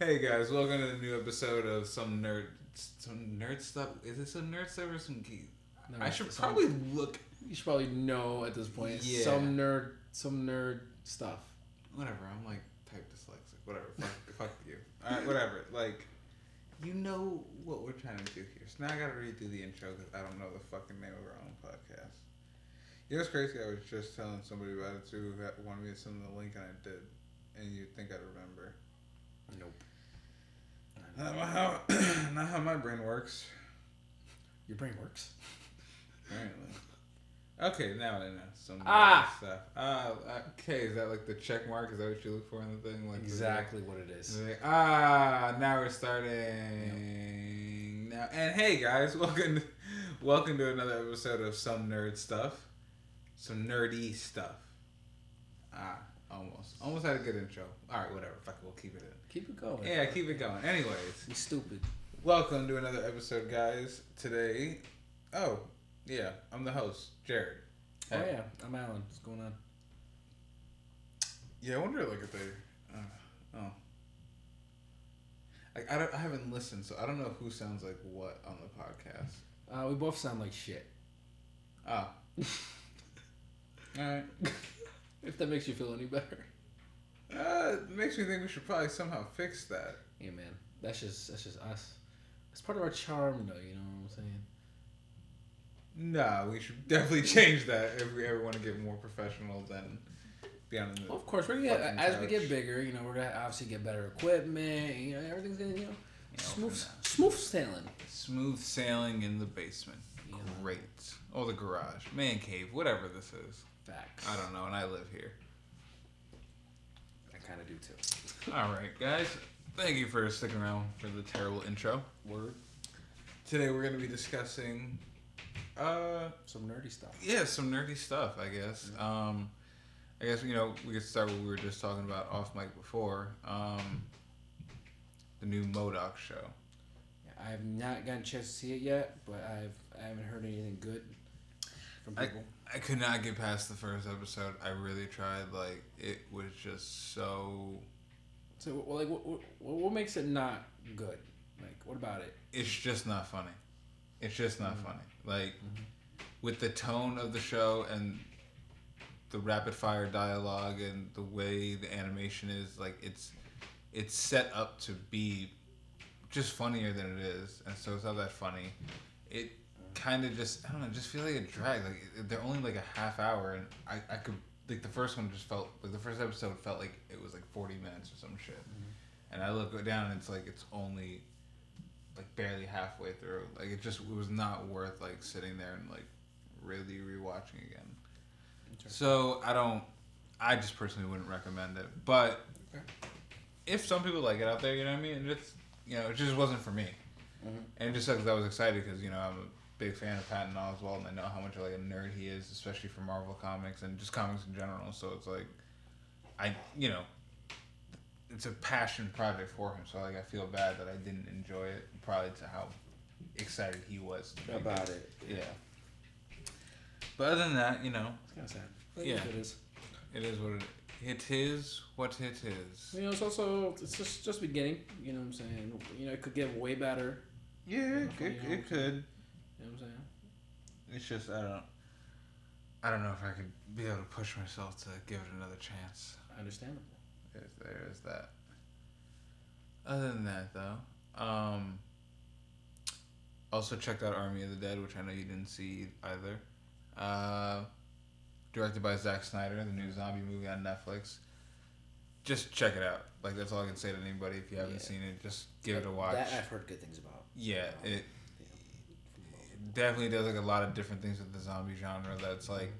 Hey guys, welcome to the new episode of some nerd stuff. Is it some nerd stuff or some geek? No, I should probably look. You should probably know at this point. Yeah. Some nerd stuff. Whatever. I'm like type dyslexic. Whatever. Fuck you. Alright, whatever. Like, you know what we're trying to do here. So now I gotta redo the intro because I don't know the fucking name of our own podcast. You know what's crazy? I was just telling somebody about it too who wanted me to send the link and I did. And you'd think I'd remember. Nope. Not how my brain works. Your brain works. Apparently. Okay, now I know some stuff. Okay, is that like the check mark? Is that what you look for in the thing? Like exactly what it is. Like, now we're starting. Yep. Now, and hey guys, welcome to another episode of Some Nerd Stuff. Some nerdy stuff. Almost had a good intro. Alright, whatever. Fuck it, we'll keep it in. Keep it going. Yeah, keep it going. Anyways. You stupid. Welcome to another episode, guys. Today, I'm the host, Jared. Hey. Oh yeah, I'm Alan. What's going on? Yeah, I wonder if they, I haven't listened, so I don't know who sounds like what on the podcast. We both sound like shit. All right. If that makes you feel any better. It makes me think we should probably somehow fix that. Yeah, man. That's just us. It's part of our charm, though. You know what I'm saying? Nah, we should definitely change that if we ever want to get more professional than be on the. Well, of course, we're gonna as we get bigger. You know, we're gonna obviously get better equipment. You know, everything's gonna smooth sailing. Smooth sailing in the basement. Yeah. Great. Or the garage, man cave, whatever this is. Facts. I don't know, and I live here. I kind of do too. All right, guys. Thank you for sticking around for the terrible intro. Word. Today we're going to be discussing some nerdy stuff. Yeah, some nerdy stuff, I guess. Mm-hmm. I guess, we could start what we were just talking about off mic before. The new MODOK show. Yeah, I have not gotten a chance to see it yet, but I haven't heard anything good from people. I could not get past the first episode. I really tried. Like, it was just so... So, well, like, what makes it not good? Like, what about it? It's just not funny. It's just not funny. Like, with the tone of the show and the rapid fire dialogue and the way the animation is, like, it's set up to be just funnier than it is, and so it's not that funny. It kind of just, I don't know, just feel like a drag. Like, they're only like a half hour, and I could, like, the first one just felt, like, the first episode felt like it was like 40 minutes or some shit. Mm-hmm. And I go down and it's like, it's only like barely halfway through. Like, it was not worth like sitting there and like really rewatching again. So I just personally wouldn't recommend it. But if some people like it out there, you know what I mean? It just wasn't for me. Mm-hmm. And it just sucks because I was excited because, I'm a big fan of Patton Oswalt, and I know how much like a nerd he is, especially for Marvel comics and just comics in general. So it's like, it's a passion project for him. So like, I feel bad that I didn't enjoy it, probably to how excited he was about it. Yeah. But other than that, it's kind of sad. But yeah, it is. It is what it is. It is what it is. It's just beginning. You know what I'm saying? It could get way better. Yeah, it could. You know what I'm saying? It's just, I don't know if I could be able to push myself to give it another chance. Understandable. There is that. Other than that, though, also checked out Army of the Dead, which I know you didn't see either. Directed by Zack Snyder, the new zombie movie on Netflix. Just check it out. Like, that's all I can say to anybody. If you haven't seen it, just give it a watch. That I've heard good things about. Yeah, it definitely does like a lot of different things with the zombie genre. That's like,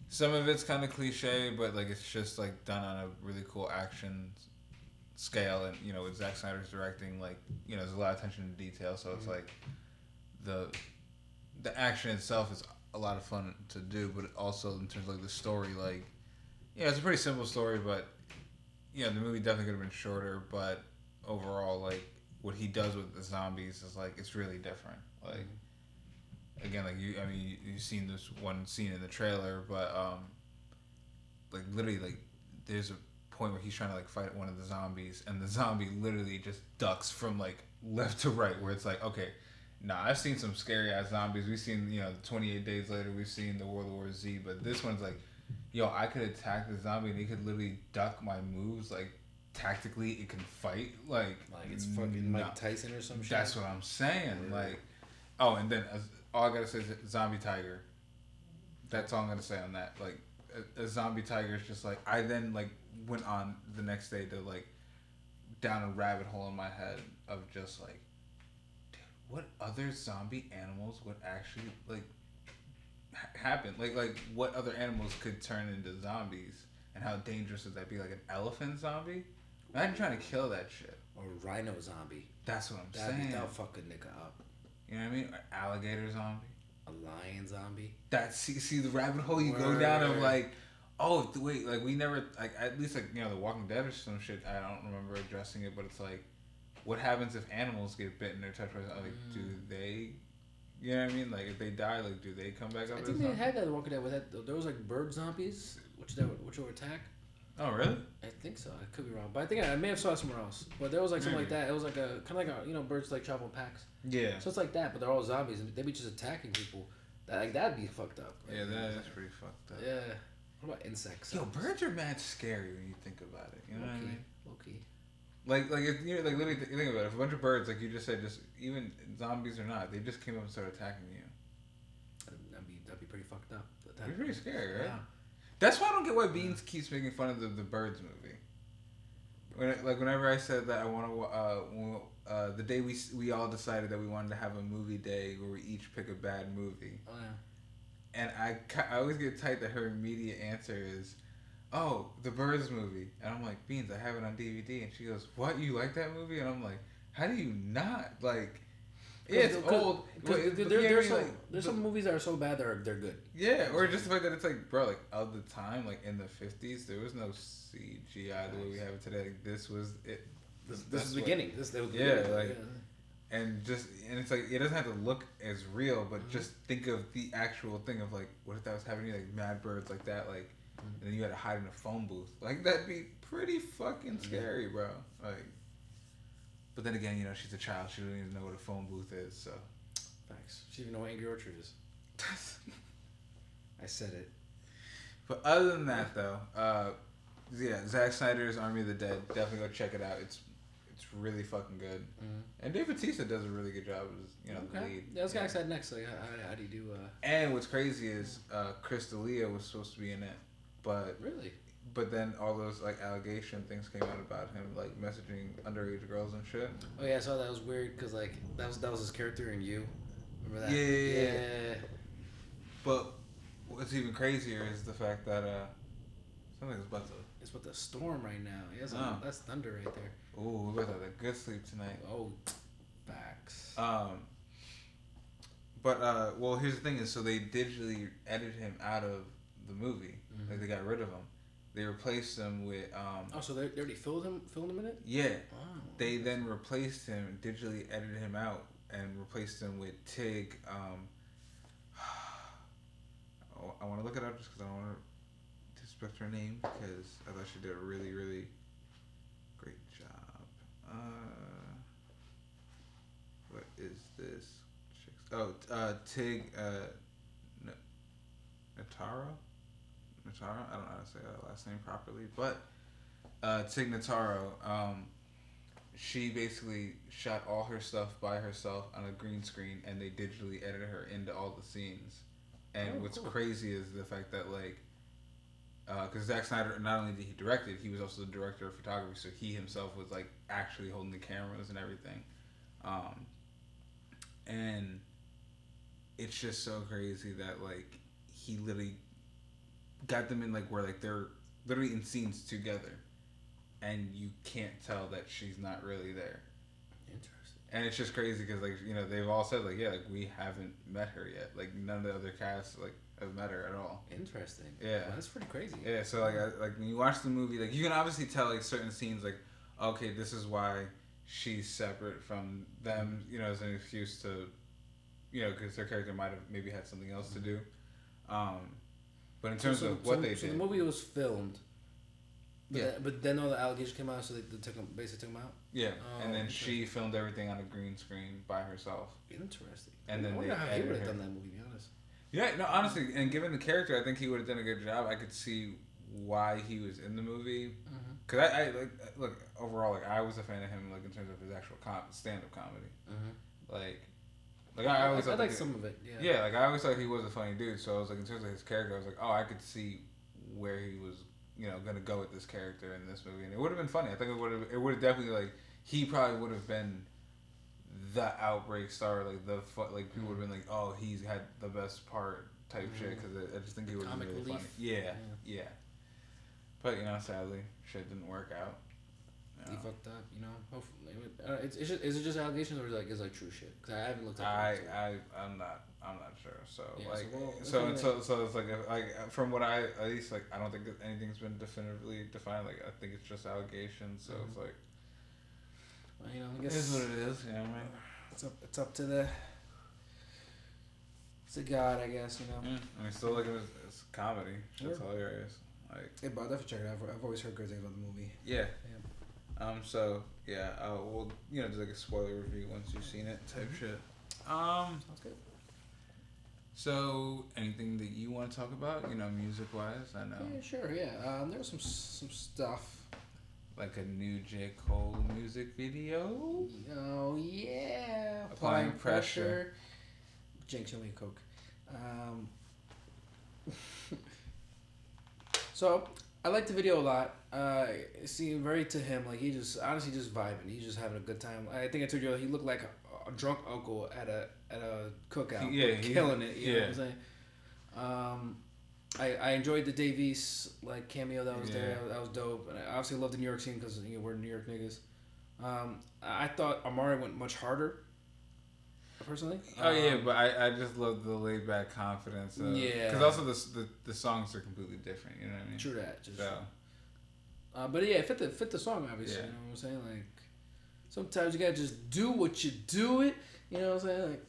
some of it's kind of cliche, but like, it's just like done on a really cool action scale. And with Zack Snyder's directing, like, there's a lot of attention to detail. So it's like the action itself is a lot of fun to do, but also in terms of like the story, like, it's a pretty simple story, but the movie definitely could have been shorter. But overall, like, what he does with the zombies is like, it's really different. Like, again, like, you've seen this one scene in the trailer, but like, literally, like, there's a point where he's trying to like fight one of the zombies, and the zombie literally just ducks from like left to right, where it's like, okay, nah, I've seen some scary ass zombies. We've seen, 28 Days Later. We've seen the World War Z, but this one's like, yo, I could attack the zombie and he could literally duck my moves. Like tactically, it can fight. Like it's fucking Mike Tyson or some shit. That's what I'm saying. Like, oh, and then all I gotta say is zombie tiger. That's all I'm gonna say on that. Like, a zombie tiger is just like, I then like went on the next day to like down a rabbit hole in my head of just like, dude, what other zombie animals would actually like happen? Like what other animals could turn into zombies, and how dangerous would that be? Like an elephant zombie? Imagine trying to kill that shit. Or a rhino zombie. That's what I'm saying. That'll fuck a nigga up. You know what I mean? Or alligator zombie. A lion zombie. See the rabbit hole you go down of like, oh wait, like we never like, at least like The Walking Dead or some shit. I don't remember addressing it, but it's like, what happens if animals get bitten or touched by like, do they? You know what I mean? Like if they die, like do they come back up? I think they had that Walking Dead with that. There was like bird zombies, which will attack. Oh really? I think so. I could be wrong, but I think I may have saw it somewhere else. But there was like something like that. It was like a kind of like birds like travel in packs. Yeah. So it's like that, but they're all zombies and they be just attacking people. That'd be fucked up. Like, yeah, that is pretty fucked up. Yeah. What about insects? Yo, birds are mad scary when you think about it. You know what I mean? Low-key. Like if like literally think about it. If a bunch of birds, like you just said, just even zombies or not, they just came up and started attacking you. That'd be pretty fucked up. It'd be pretty scary, right? Yeah. That's why I don't get why Beans keeps making fun of the Birds movie. Whenever I said that I want to, the day we all decided that we wanted to have a movie day where we each pick a bad movie. Oh yeah. And I always get tight that her immediate answer is, oh, the Birds movie. And I'm like, Beans, I have it on DVD. And she goes, what, you like that movie? And I'm like, how do you not? Like, yeah, it's old. There's some movies that are so bad they're good. Yeah, or just the fact that it's like, bro, like of the time, like in the 50s, there was no CGI the way we have it today. Like, this was it. This is the beginning. This was the beginning. Like, and it's like it doesn't have to look as real, but just think of the actual thing of like, what if that was happening, like mad birds like that, like, and then you had to hide in a phone booth, like that'd be pretty fucking scary, bro. Like. But then again, she's a child. She doesn't even know what a phone booth is, so. Facts. She doesn't even know what Angry Orchard is. I said it. But other than that, though, Zack Snyder's Army of the Dead. Definitely go check it out. It's really fucking good. Mm-hmm. And Dave Bautista does a really good job as the lead. Yeah, this guy said next. Like, how do you do? And what's crazy is Chris D'Elia was supposed to be in it, but really. But then all those like allegation things came out about him like messaging underage girls and shit. Oh yeah, I saw that. Was weird because like that was his character in You. Remember that? Yeah. But what's even crazier is the fact that something's about to. It's about to storm right now. Yes, that's thunder right there. Ooh, we're about to have a good sleep tonight. Oh, facts. But well, here's the thing: is so they digitally edited him out of the movie. Mm-hmm. Like they got rid of him. They replaced him with. So they already filmed him in it? Yeah. Oh, they then replaced him, digitally edited him out, and replaced him with Tig. I want to look it up just because I don't want to disrespect her name because I thought she did a really, really great job. What is this? Tig Notaro? Notaro? I don't know how to say that last name properly, but Tig Notaro, she basically shot all her stuff by herself on a green screen, and they digitally edited her into all the scenes. And what's crazy is the fact that like, because Zack Snyder, not only did he direct it, he was also the director of photography, so he himself was like actually holding the cameras and everything, and it's just so crazy that like he literally got them in like where like they're literally in scenes together, and you can't tell that she's not really there. Interesting. And it's just crazy because like they've all said like we haven't met her yet. Like none of the other cast like have met her at all. Interesting. Yeah, well, that's pretty crazy. Yeah, so like when you watch the movie, like you can obviously tell like certain scenes like, okay, this is why she's separate from them. As an excuse to, because their character might have maybe had something else to do. But in terms of what they did, the movie was filmed But then all the allegations came out, so they basically took him out. Yeah, and then she filmed everything on a green screen by herself. Interesting. And then I wonder how he would have done that movie. To be honest. Yeah, no, honestly, and given the character, I think he would have done a good job. I could see why he was in the movie. Cause I like look overall, like I was a fan of him, like in terms of his actual stand-up comedy. Like I always I like some of it. Yeah. Yeah, like I always thought he was a funny dude. So I was like, in terms of his character, I was like, oh, I could see where he was, gonna go with this character in this movie, and it would have been funny. I think it would have definitely like he probably would have been the outbreak star, like people would have been like, oh, he's had the best part type shit, because I just think he would have been really funny. Yeah. But sadly, shit didn't work out. He fucked up, Hopefully, is it just allegations, or is it true shit? Because I haven't looked at it. I'm not sure. So yeah, so it's like from what I at least I don't think that anything's been definitively defined. Like I think it's just allegations. So it's like. Well, I guess it is what it is. You know what I mean? It's up to the. It's a God, I guess. I mean, still it's comedy. It's hilarious. Yeah, but I'll definitely check it out. I've always heard good things about the movie. Yeah. So yeah, we'll do like a spoiler review once you've seen it type shit. Sounds good. So anything that you want to talk about, music wise? I know. Yeah, sure. Yeah. There's some stuff. Like a new J. Cole music video. Oh yeah. Applying pressure. Jinx, show me a Coke. So I like the video a lot. It seemed very to him like he just honestly just vibing. He's just having a good time. I think I told you he looked like a drunk uncle at a cookout. Yeah, killing it. You know what I'm saying? I enjoyed the Davies cameo that was there. That was dope. And I obviously love the New York scene because we're New York niggas. I thought Amari went much harder. Personally. But I just love the laid back confidence. Because also the songs are completely different. You know what I mean? True that. But yeah, it fit the song obviously. Yeah. You know what I'm saying? Like sometimes you gotta just do what you do it. You know what I'm saying? Like.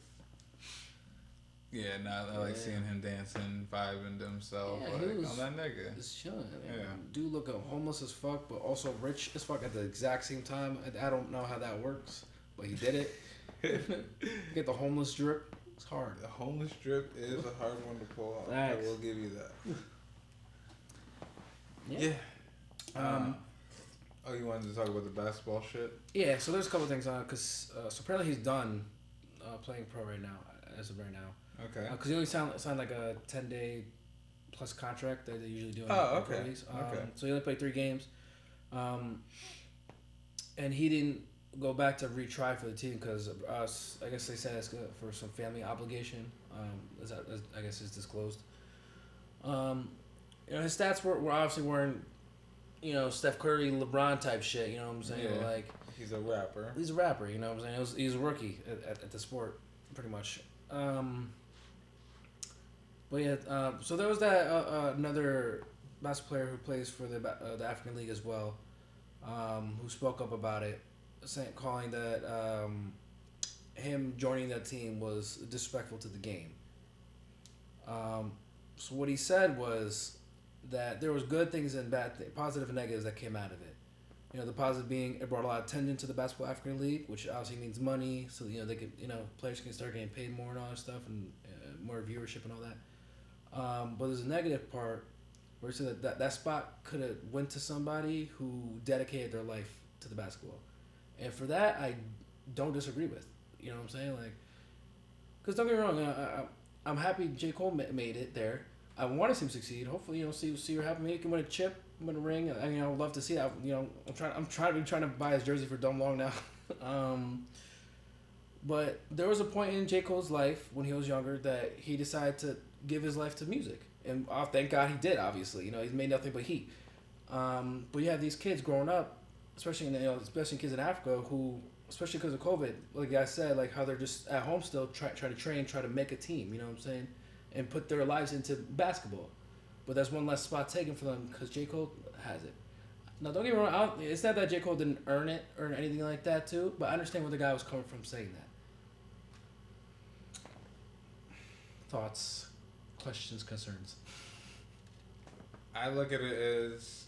Yeah, now I like seeing him dancing, vibing to himself. Yeah, on that nigga. Just chilling. Yeah. Dude look homeless as fuck, but also rich as fuck at the exact same time. I don't know how that works, but he did it. Get the homeless drip. It's hard. The homeless drip is a hard one to pull off. I will give you that. Yeah. You wanted to talk about the basketball shit? Yeah. So there's a couple things on it because so apparently he's done playing pro right now as of right now. Okay. Because he only signed like a 10-day plus contract that they usually do. Okay. So he only played 3 games, and he didn't go back to retry for the team because I guess they said it's good for some family obligation. I guess is disclosed. His stats were obviously weren't, Steph Curry, LeBron type shit. You know what I'm saying? Yeah. Like he's a rapper. You know what I'm saying? He's a rookie at the sport, pretty much. But yeah, so there was that another basketball player who plays for the African League as well, who spoke up about it. Calling that him joining that team was disrespectful to the game. So what he said was that there was good things and positive and negatives that came out of it. The positive being it brought a lot of attention to the Basketball African League, which obviously means money. So they could players can start getting paid more and all that stuff and more viewership and all that. But there's a negative part where he said that spot could have went to somebody who dedicated their life to the basketball. And for that, I don't disagree with. You know what I'm saying? Like, because don't get me wrong, I'm happy J. Cole made it there. I want to see him succeed. Hopefully, see what happens. Maybe he can win a chip, win a ring. I would love to see that. I'm trying to buy his jersey for dumb long now. But there was a point in J. Cole's life when he was younger that he decided to give his life to music, and thank God he did. Obviously, he's made nothing but heat. But you have these kids growing up. Especially especially kids in Africa who, especially because of COVID, like I said, like how they're just at home still try to train, try to make a team. You know what I'm saying, and put their lives into basketball. But that's one less spot taken for them because J. Cole has it. Now don't get me wrong, it's not that J. Cole didn't earn anything like that too. But I understand where the guy was coming from saying that. Thoughts, questions, concerns. I look at it as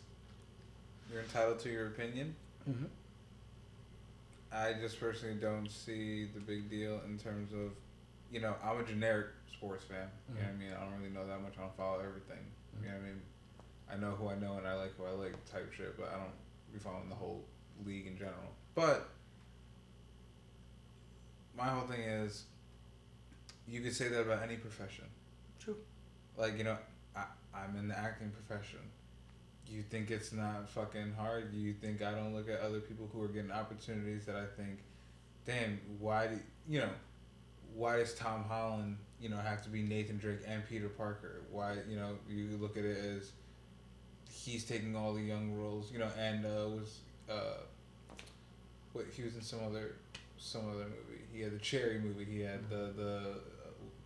You're entitled to your opinion. Mm-hmm. I just personally don't see the big deal in terms of, I'm a generic sports fan. You know what I mean? I don't really know that much. I don't follow everything. You know what I mean? I know who I know and I like who I like type shit, but I don't be following the whole league in general. But my whole thing is, you could say that about any profession. True. Like, I'm in the acting profession. You think it's not fucking hard? You think I don't look at other people who are getting opportunities that I think, damn, why does Tom Holland, have to be Nathan Drake and Peter Parker? Why, you look at it as he's taking all the young roles, and he was in some other movie. He had the Cherry movie. He had the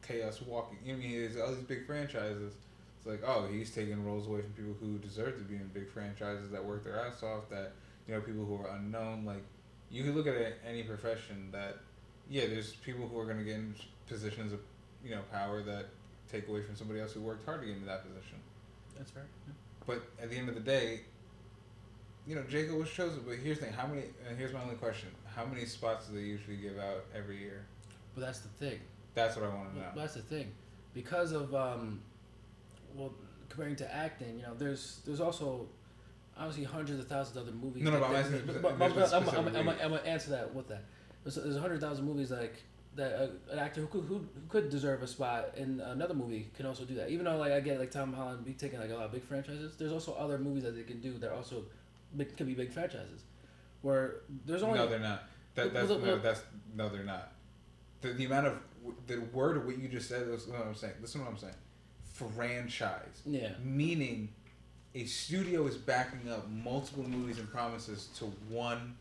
Chaos Walking. I mean, he has all these big franchises. It's like, oh, he's taking roles away from people who deserve to be in big franchises that work their ass off. That people who are unknown. Like, you could look at it in any profession that, yeah, there's people who are going to get in positions of power that take away from somebody else who worked hard to get into that position. That's fair. Yeah. But at the end of the day, Jacob was chosen. But here's the thing: and here's my only question: how many spots do they usually give out every year? But that's the thing. That's what I want to know. That's the thing, because of comparing to acting, there's also obviously hundreds of thousands of other movies. No, but I'm gonna answer that with that. There's 100,000 movies that an actor who could deserve a spot in another movie can also do that. Even though I get Tom Holland be taking a lot of big franchises, there's also other movies that they can do that also can be big franchises. Where there's only they're not. No, they're not. The amount of the word of what you just said is what I'm saying. Listen to what I'm saying. Franchise. Yeah. Meaning, a studio is backing up multiple movies and promises to one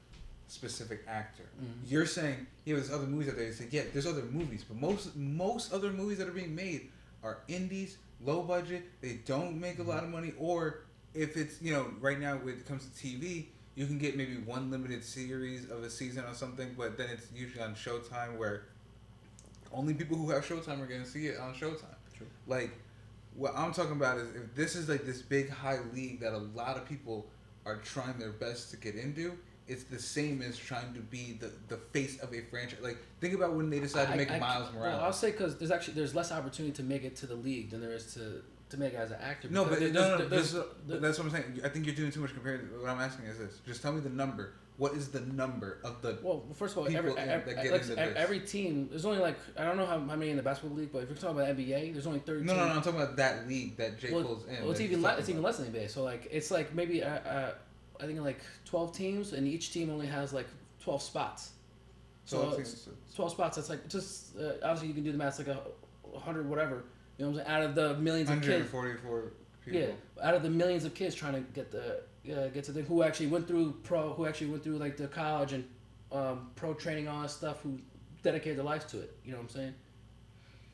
specific actor. Mm-hmm. You're saying, there's other movies out there. You say, yeah, there's other movies, but most other movies that are being made are indies, low budget. They don't make a lot of money, or if it's right now when it comes to TV, you can get maybe one limited series of a season or something, but then it's usually on Showtime where only people who have Showtime are going to see it on Showtime. True. Like, what I'm talking about is if this is this big high league that a lot of people are trying their best to get into, it's the same as trying to be the face of a franchise. Like, think about when they decided to make Miles Morales. Well, I'll say because there's less opportunity to make it to the league than there is to make it as an actor. No, but that's what I'm saying. I think you're doing too much comparing. What I'm asking is this: just tell me the number. What is the number of the? Well, first of all, every team. There's only I don't know how many in the basketball league, but if you're talking about NBA, there's only 30. No, I'm talking about that league that J. Cole's in. Well, it's even less than NBA. So it's maybe I think 12 teams, and each team only has 12 spots. So 12 spots. That's just obviously you can do the math. 100 whatever. You know what I'm saying? Out of the millions of kids. 144 people. Yeah, out of the millions of kids trying to get to the who actually went through the college and pro training, all that stuff, who dedicated their lives to it. You know what I'm saying?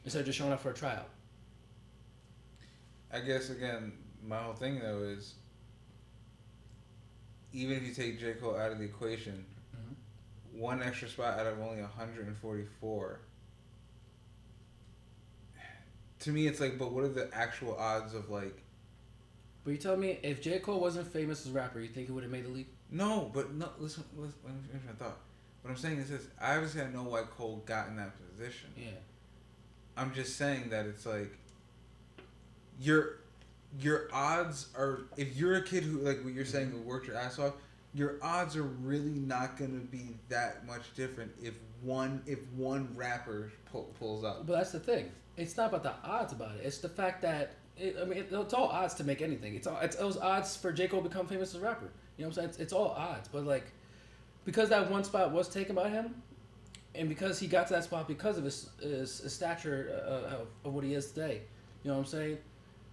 Instead of just showing up for a tryout. I guess again, my whole thing though is, even if you take J. Cole out of the equation, one extra spot out of only 144. To me, it's but what are the actual odds of But you tell me, if J. Cole wasn't famous as a rapper, you think he would have made the league? No, but no. Listen. Let me finish my thought. What I'm saying is this: I obviously know why Cole got in that position. Yeah. I'm just saying that it's your odds are, if you're a kid who what you're saying who worked your ass off, your odds are really not gonna be that much different if one rapper pulls up. But that's the thing. It's not about the odds about it. It's the fact that it's all odds to make anything. It's odds for J. Cole to become famous as a rapper. You know what I'm saying? It's all odds. But because that one spot was taken by him, and because he got to that spot because of his stature of what he is today. You know what I'm saying?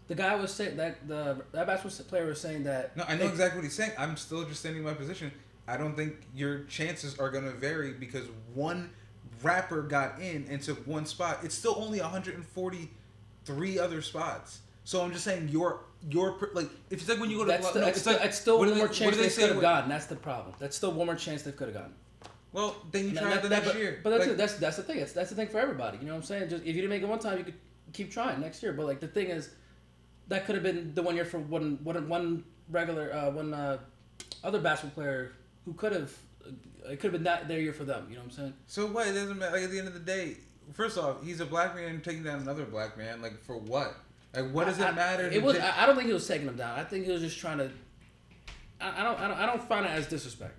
The guy was saying that that basketball player was saying that. No, I know exactly what he's saying. I'm still just standing in my position. I don't think your chances are gonna vary because one rapper got in and took one spot. It's still only 143 other spots. So I'm just saying your if it's when you go to it's still one more chance they could have gotten. That's the problem. That's still one more chance they could have gotten. Well, then you try it the next year. But that's the thing. That's the thing for everybody. You know what I'm saying? Just if you didn't make it one time, you could keep trying next year. But the thing is, that could have been the 1 year for one regular other basketball player who could have, it could have been that their year for them. You know what I'm saying? So what? It doesn't matter. Like, at the end of the day, first off, he's a black man taking down another black man. Like, for what? Like, what does it matter? I don't think he was taking him down. I think he was just trying to. I don't find it as disrespect.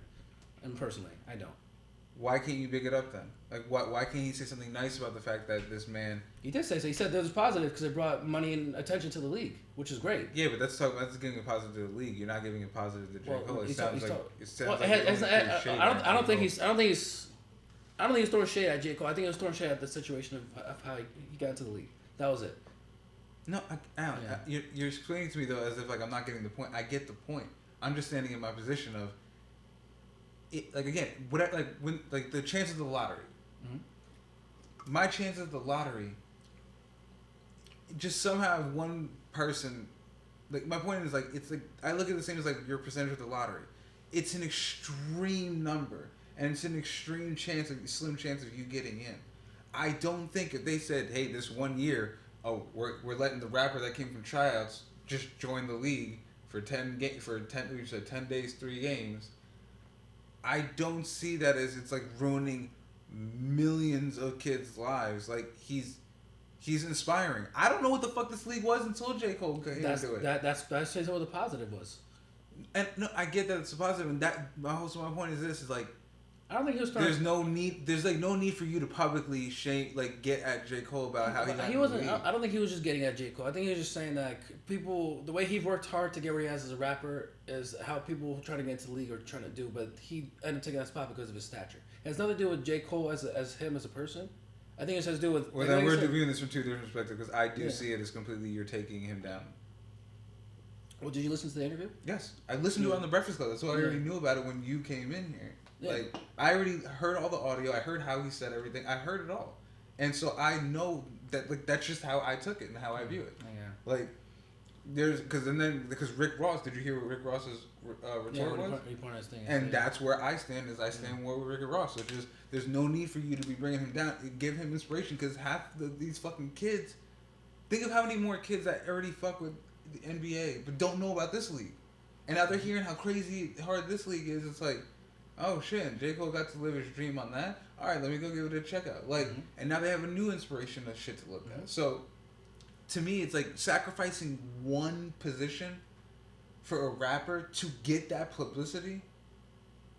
And personally, I don't. Why can't you big it up then? Like, why can't he say something nice about the fact that this man... He did say so. He said there was positive because it brought money and attention to the league, which is great. Yeah, but that's giving a positive to the league. You're not giving a positive to J. Cole. I don't think he's throwing shade at J. Cole. I think he was throwing shade at the situation of how he got into the league. That was it. No, Alan, you're explaining to me though as if like I'm not getting the point. I get the point. I'm just standing in my position of it, like again, when the chances of the lottery. Mm-hmm. My chances of the lottery. Just somehow one person, like my point is like it's like I look at the same as like your percentage of the lottery. It's an extreme number, and it's an extreme chance, slim chance of you getting in. I don't think if they said, hey, this 1 year. Oh, we're letting the rapper that came from tryouts just join the league for 10 days, 3 games. I don't see that as it's like ruining millions of kids' lives. Like he's inspiring. I don't know what the fuck this league was until J. Cole came into it. That's what the positive was. And no, I get that it's a positive, and that my point is this is like. I don't think he was trying. There's no need for you to publicly get at J. Cole about how he wasn't. I don't think he was just getting at J. Cole. I think he was just saying that people, the way he worked hard to get where he is as a rapper, is how people trying to get into the league are trying to do. But he ended up taking that spot because of his stature. It has nothing to do with J. Cole as him as a person. I think it has to do with. Well, then we're viewing this from two different perspectives because I do see it as completely you're taking him down. Well, did you listen to the interview? Yes, I listened to it on the Breakfast Club. That's why I already knew about it when you came in here. Yeah. Like, I already heard all the audio. I heard how he said everything. I heard it all. And so I know that, like, that's just how I took it and how I view it. Yeah. Like, because Rick Ross, did you hear what Rick Ross's retort was? And that's where I stand, is I stand more with Rick Ross. Which is, there's no need for you to be bringing him down. Give him inspiration, because half these fucking kids, think of how many more kids that already fuck with the NBA, but don't know about this league. And now they're hearing how crazy hard this league is. It's like, oh shit, J. Cole got to live his dream on that. All right, let me go give it a check out. Like, and now they have a new inspiration of shit to look at. So, to me, it's like sacrificing one position for a rapper to get that publicity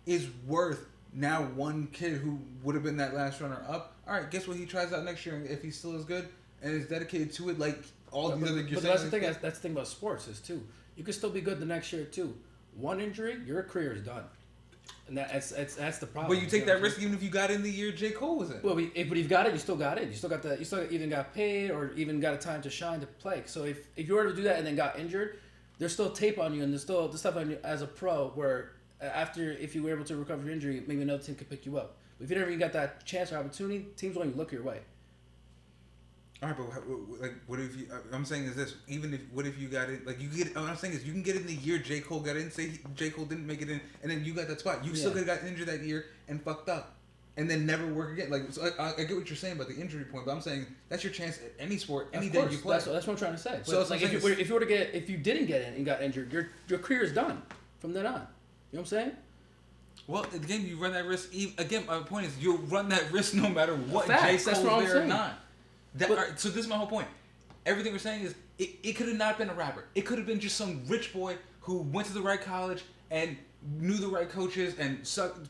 is worth now one kid who would have been that last runner up. All right, guess what? He tries out next year, and if he's still as good and is dedicated to it, like all these other. But that's the thing. That's the thing about sports is too. You can still be good the next year too. One injury, your career is done. And that's the problem. But you take that risk even if you got in the year J. Cole was in. Well, but if you've got it, you still got it. You still even got paid or even got a time to shine to play. So if you were to do that and then got injured, there's still tape on you and there's still the stuff on you as a pro where after, if you were able to recover your injury, maybe another team could pick you up. But if you never even got that chance or opportunity, teams won't even look your way. All right, but like, what if you? I'm saying is this: what if you got it? Like, you get. What I'm saying is, you can get in the year J. Cole got in. Say J. Cole didn't make it in, and then you got that spot. You still could have got injured that year and fucked up, and then never work again. Like, so I get what you're saying about the injury point, but I'm saying that's your chance at any sport, any day you play. That's what I'm trying to say. So it's like if you didn't get in and got injured, your career is done from then on. You know what I'm saying? Well, again, you run that risk. Again, my point is, you'll run that risk no matter what J. Cole's there or not. So this is my whole point. Everything we're saying is it could have not been a rapper. It could have been just some rich boy who went to the right college and knew the right coaches and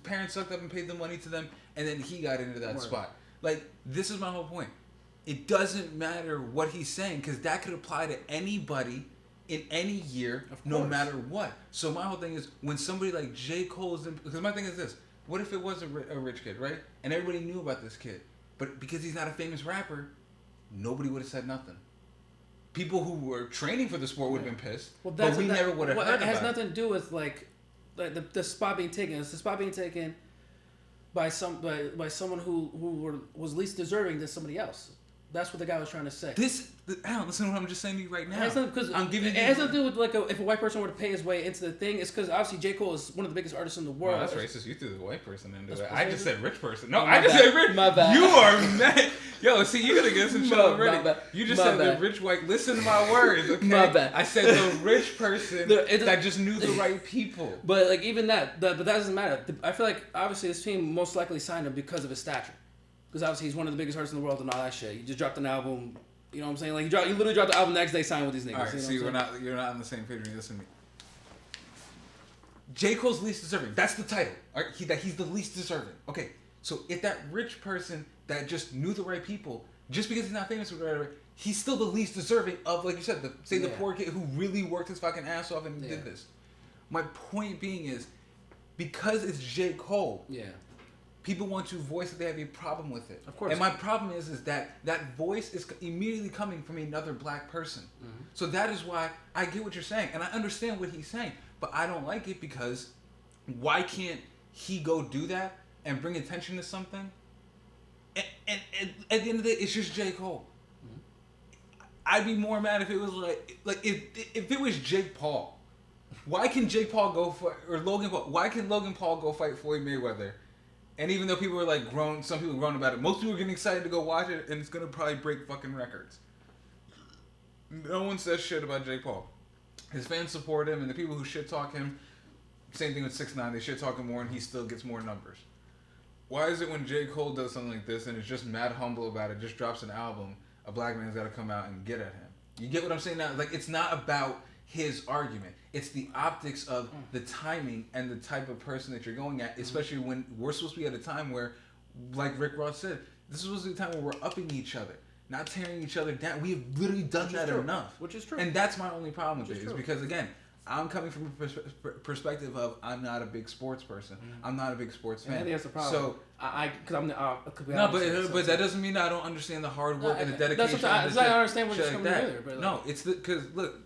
parents sucked up and paid the money to them, and then he got into that spot. Like, this is my whole point. It doesn't matter what he's saying, because that could apply to anybody in any year, no matter what. So my whole thing is, when somebody like J. Cole is in, because my thing is this: what if it was a rich kid, right? And everybody knew about this kid, but because he's not a famous rapper, nobody would have said nothing. People who were training for the sport would have been pissed, but we never would have heard about it. It has nothing to do with like the spot being taken. It's the spot being taken by someone who was least deserving than somebody else. That's what the guy was trying to say. Alan, listen to what I'm just saying to you right now. It has nothing to do with like if a white person were to pay his way into the thing. It's because obviously J. Cole is one of the biggest artists in the world. Oh, that's racist. You threw the white person into it. I just said rich person. No, I just said rich. My bad. You are mad. Yo, see, you're gonna get some trouble already. bad. You just said the rich white. Listen to my words, okay? My bad. I said the rich person that just knew the right people. But like even that, but that doesn't matter. I feel like obviously this team most likely signed him because of his stature. Because obviously he's one of the biggest artists in the world and all that shit. You just dropped an album. You know what I'm saying? Like you literally dropped the album the next day, signed with these niggas. All right, you know see, you're not on the same page when you listen to me. J. Cole's least deserving. That's the title. All right, he's the least deserving. Okay, so if that rich person that just knew the right people, just because he's not famous or whatever, he's still the least deserving of, like you said, the poor kid who really worked his fucking ass off and did this. My point being is, because it's J. Cole, people want to voice that they have a problem with it. Of course. And my problem is that voice is immediately coming from another black person. Mm-hmm. So that is why I get what you're saying, and I understand what he's saying, but I don't like it because why can't he go do that and bring attention to something? And at the end of the day, it's just J. Cole. Mm-hmm. I'd be more mad if it was like if it was Jake Paul. Why can Jake Paul go fight, or Logan Paul? Why can Logan Paul go fight Floyd Mayweather? And even though people were like grown, some people grown about it. Most people are getting excited to go watch it, and it's gonna probably break fucking records. No one says shit about Jake Paul. His fans support him, and the people who shit talk him, same thing with 6ix9ine. They shit talk him more, and he still gets more numbers. Why is it when J. Cole does something like this and is just mad humble about it, just drops an album, a black man's got to come out and get at him? You get what I'm saying now? Like, it's not about his argument. It's the optics of the timing and the type of person that you're going at, especially when we're supposed to be at a time where, like Rick Ross said, this is supposed to be a time where we're upping each other, not tearing each other down. We have literally done that enough. Which is true. And that's my only problem with it, is because, again, I'm coming from a perspective of I'm not a big sports person. Mm-hmm. I'm not a big sports fan. And that's the problem. So because I'm but that doesn't mean I don't understand the hard work and the dedication. That's what I understand what you're coming either. But no, it's because look,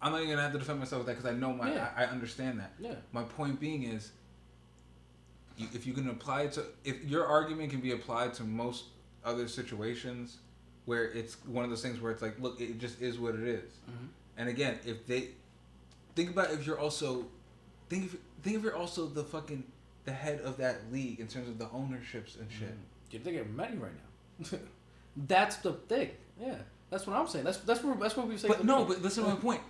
I'm not even gonna have to defend myself with that because I know I understand that. Yeah. My point being is, if you can apply it to, if your argument can be applied to most other situations, where it's one of those things where it's like, look, it just is what it is. Mm-hmm. And again, if they think about if you're also think if you're also the head of that league in terms of the ownerships and shit. You're thinking money right now. That's the thing. Yeah, that's what I'm saying. That's what we say. But no, but listen to my point.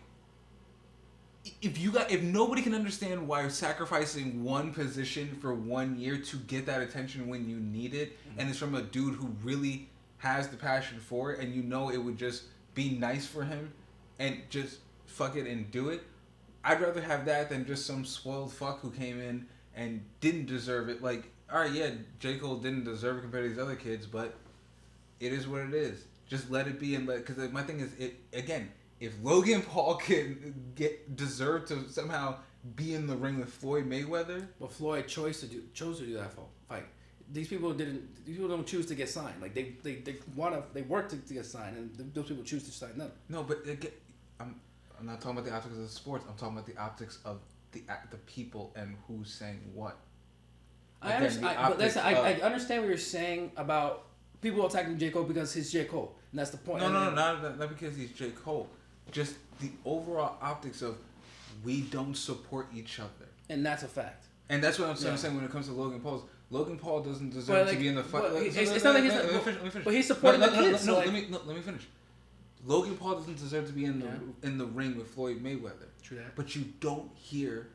If nobody can understand why sacrificing one position for 1 year to get that attention when you need it, and it's from a dude who really has the passion for it, and you know it would just be nice for him, and just fuck it and do it. I'd rather have that than just some spoiled fuck who came in and didn't deserve it. Like, alright, yeah, J. Cole didn't deserve it compared to these other kids, but it is what it is. Just let it be, and because my thing is, if Logan Paul can deserve to somehow be in the ring with Floyd Mayweather, well, Floyd chose to do that fight. These people don't choose to get signed. Like they work to get signed, and those people choose to sign them. No, but I'm not talking about the optics of the sports. I'm talking about the optics of the people and who's saying what. I understand what you're saying about people attacking J. Cole because he's J. Cole, and that's the point. No, not because he's J. Cole. Just the overall optics of we don't support each other, and that's a fact. And that's what I'm saying when it comes to Logan Paul. Logan Paul doesn't deserve to be in the fight. It's not like he's not. Let me finish. But he's supporting the kids. Let me finish. Logan Paul doesn't deserve to be in the ring with Floyd Mayweather. True that. But you don't hear.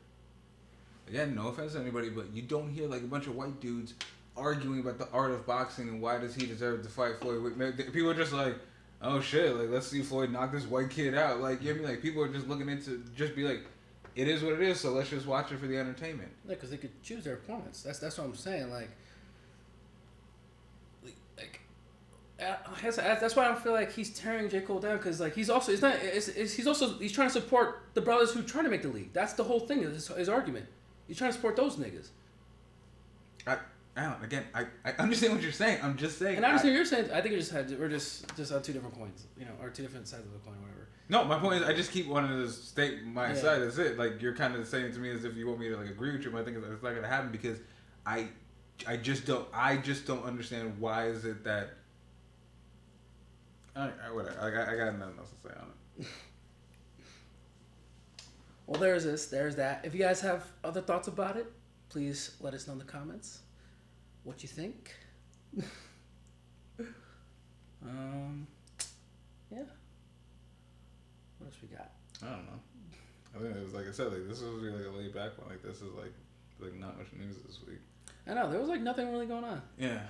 Again, no offense to anybody, but you don't hear like a bunch of white dudes arguing about the art of boxing and why does he deserve to fight Floyd. People are just like, oh shit, like let's see Floyd knock this white kid out. Like, you know what I mean? Like, people are just looking into just be like, it is what it is, so let's just watch it for the entertainment. Yeah, because they could choose their opponents. That's what I'm saying. That's why I feel like he's tearing J. Cole down, because like he's trying to support the brothers who trying to make the league. That's the whole thing of his argument. He's trying to support those niggas. I understand what you're saying. I'm just saying. And I understand what you're saying. I think we're just on two different coins, or two different sides of the coin, whatever. No, my point is I just keep wanting to state my side. That's it. Like, you're kind of saying to me as if you want me to like agree with you, but I think it's not gonna happen because I just don't understand why is it that. Whatever. I got nothing else to say on it. Well, there's that. If you guys have other thoughts about it, please let us know in the comments what you think. Yeah. What else we got? I don't know. I think it was like I said, like this was really like a laid back one. Like this is like not much news this week. I know there was like nothing really going on. Yeah.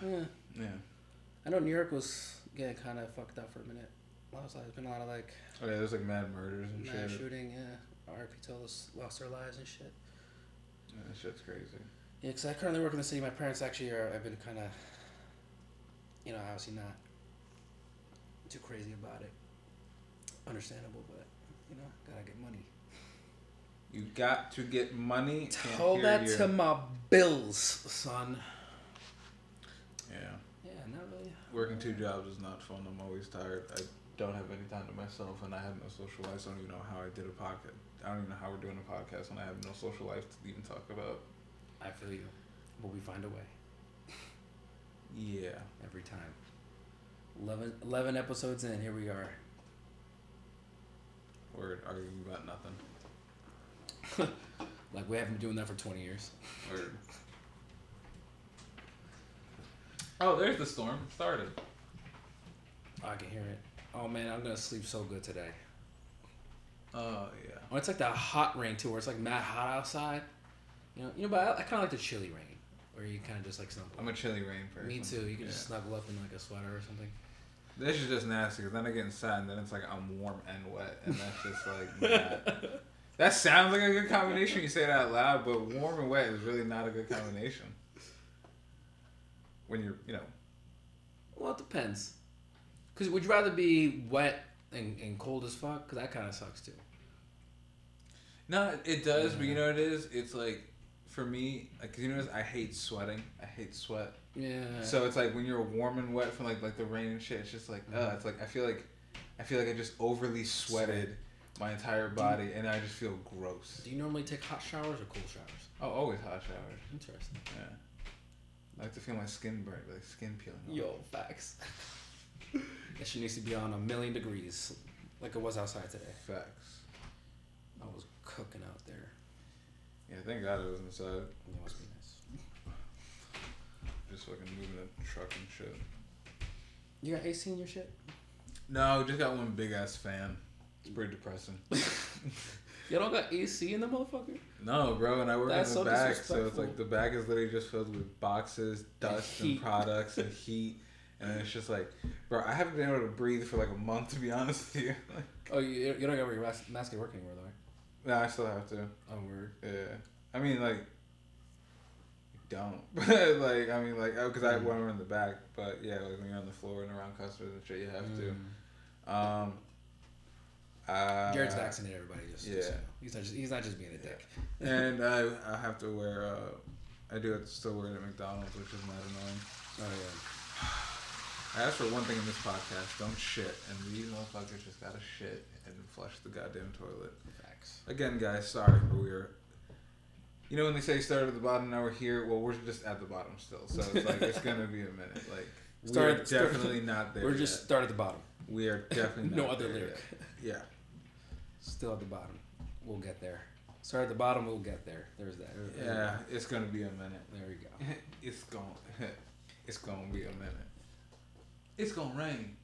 I know New York was getting kind of fucked up for a minute. There's been a lot of like. Oh yeah, there's like mad murders and shit. Mad shooting, yeah. RP lost their lives and shit. Yeah, that shit's crazy. Yeah, because I currently work in the city. My parents actually have been kind of, obviously not too crazy about it. Understandable, but gotta get money. You got to get money. Tell that to my bills, son. Yeah. Yeah, not really. Working 2 jobs is not fun. I'm always tired. I don't have any time to myself, and I have no social life. So I don't even know how I did a podcast. I don't even know how we're doing a podcast when I have no social life to even talk about. I feel you, but we find a way. Yeah. Every time. 11 episodes in, here we are. We're arguing about nothing. Like we haven't been doing that for 20 years. Word. Oh, there's the storm. It started. Oh, I can hear it. Oh man, I'm gonna sleep so good today. Oh yeah. Oh, it's like that hot rain too, where it's like mad hot outside. But I kind of like the chilly rain, where you kind of just like snuggle. I'm a chilly rain person. Me too. You can just snuggle up in like a sweater or something. This is just nasty, because then I get inside and then it's like I'm warm and wet, and that's just like mad. That sounds like a good combination when you say it out loud, but warm and wet is really not a good combination. When you're, Well, it depends. Because would you rather be wet and cold as fuck? Because that kind of sucks too. No, it does, but you know what it is? It's like, for me, like, cause I hate sweating. I hate sweat. Yeah. So it's like when you're warm and wet from like the rain and shit, it's just like, it's like I feel like I just overly sweated my entire body, and I just feel gross. Do you normally take hot showers or cold showers? Oh, always hot showers. Interesting. Yeah. I like to feel my skin burn, like skin peeling off. Yo, facts. That shit needs to be on 1,000,000 degrees, like it was outside today. Facts. I was cooking out there. Yeah, thank God it was inside. It must be nice. Just fucking moving a truck and shit. You got AC in your shit? No, just got one big ass fan. It's pretty depressing. You don't got AC in the motherfucker? No, bro, and I work in the back, so it's like the bag is literally just filled with boxes, dust, and products, and heat. And it's just like, bro, I haven't been able to breathe for like a month, to be honest with you. Oh, you don't gotta wear your mask at work anymore, though, right? No, I still have to. Oh, word. Yeah. I mean, like, don't. But, like, I mean, like, because I when we're in the back, but yeah, like when you're on the floor and around customers and shit, you have to. Jared's vaccinated, everybody. He's not just being a dick. And I have to wear, I do have to still wear it at McDonald's, which is mad annoying. Oh, yeah. I asked for one thing in this podcast: don't shit, and these motherfuckers just gotta shit and flush the goddamn toilet. Facts. Again, guys, sorry, but we're. You know when they say start at the bottom, now we're here. Well, we're just at the bottom still, so it's like it's gonna be a minute. Like we're definitely not there. We're just start at the bottom. We are definitely no not other there lyric. Yet. Yeah. Still at the bottom. We'll get there. Start at the bottom. We'll get there. There's that. Yeah, it's gonna be a minute. There we go. It's gonna be a minute. It's gonna rain.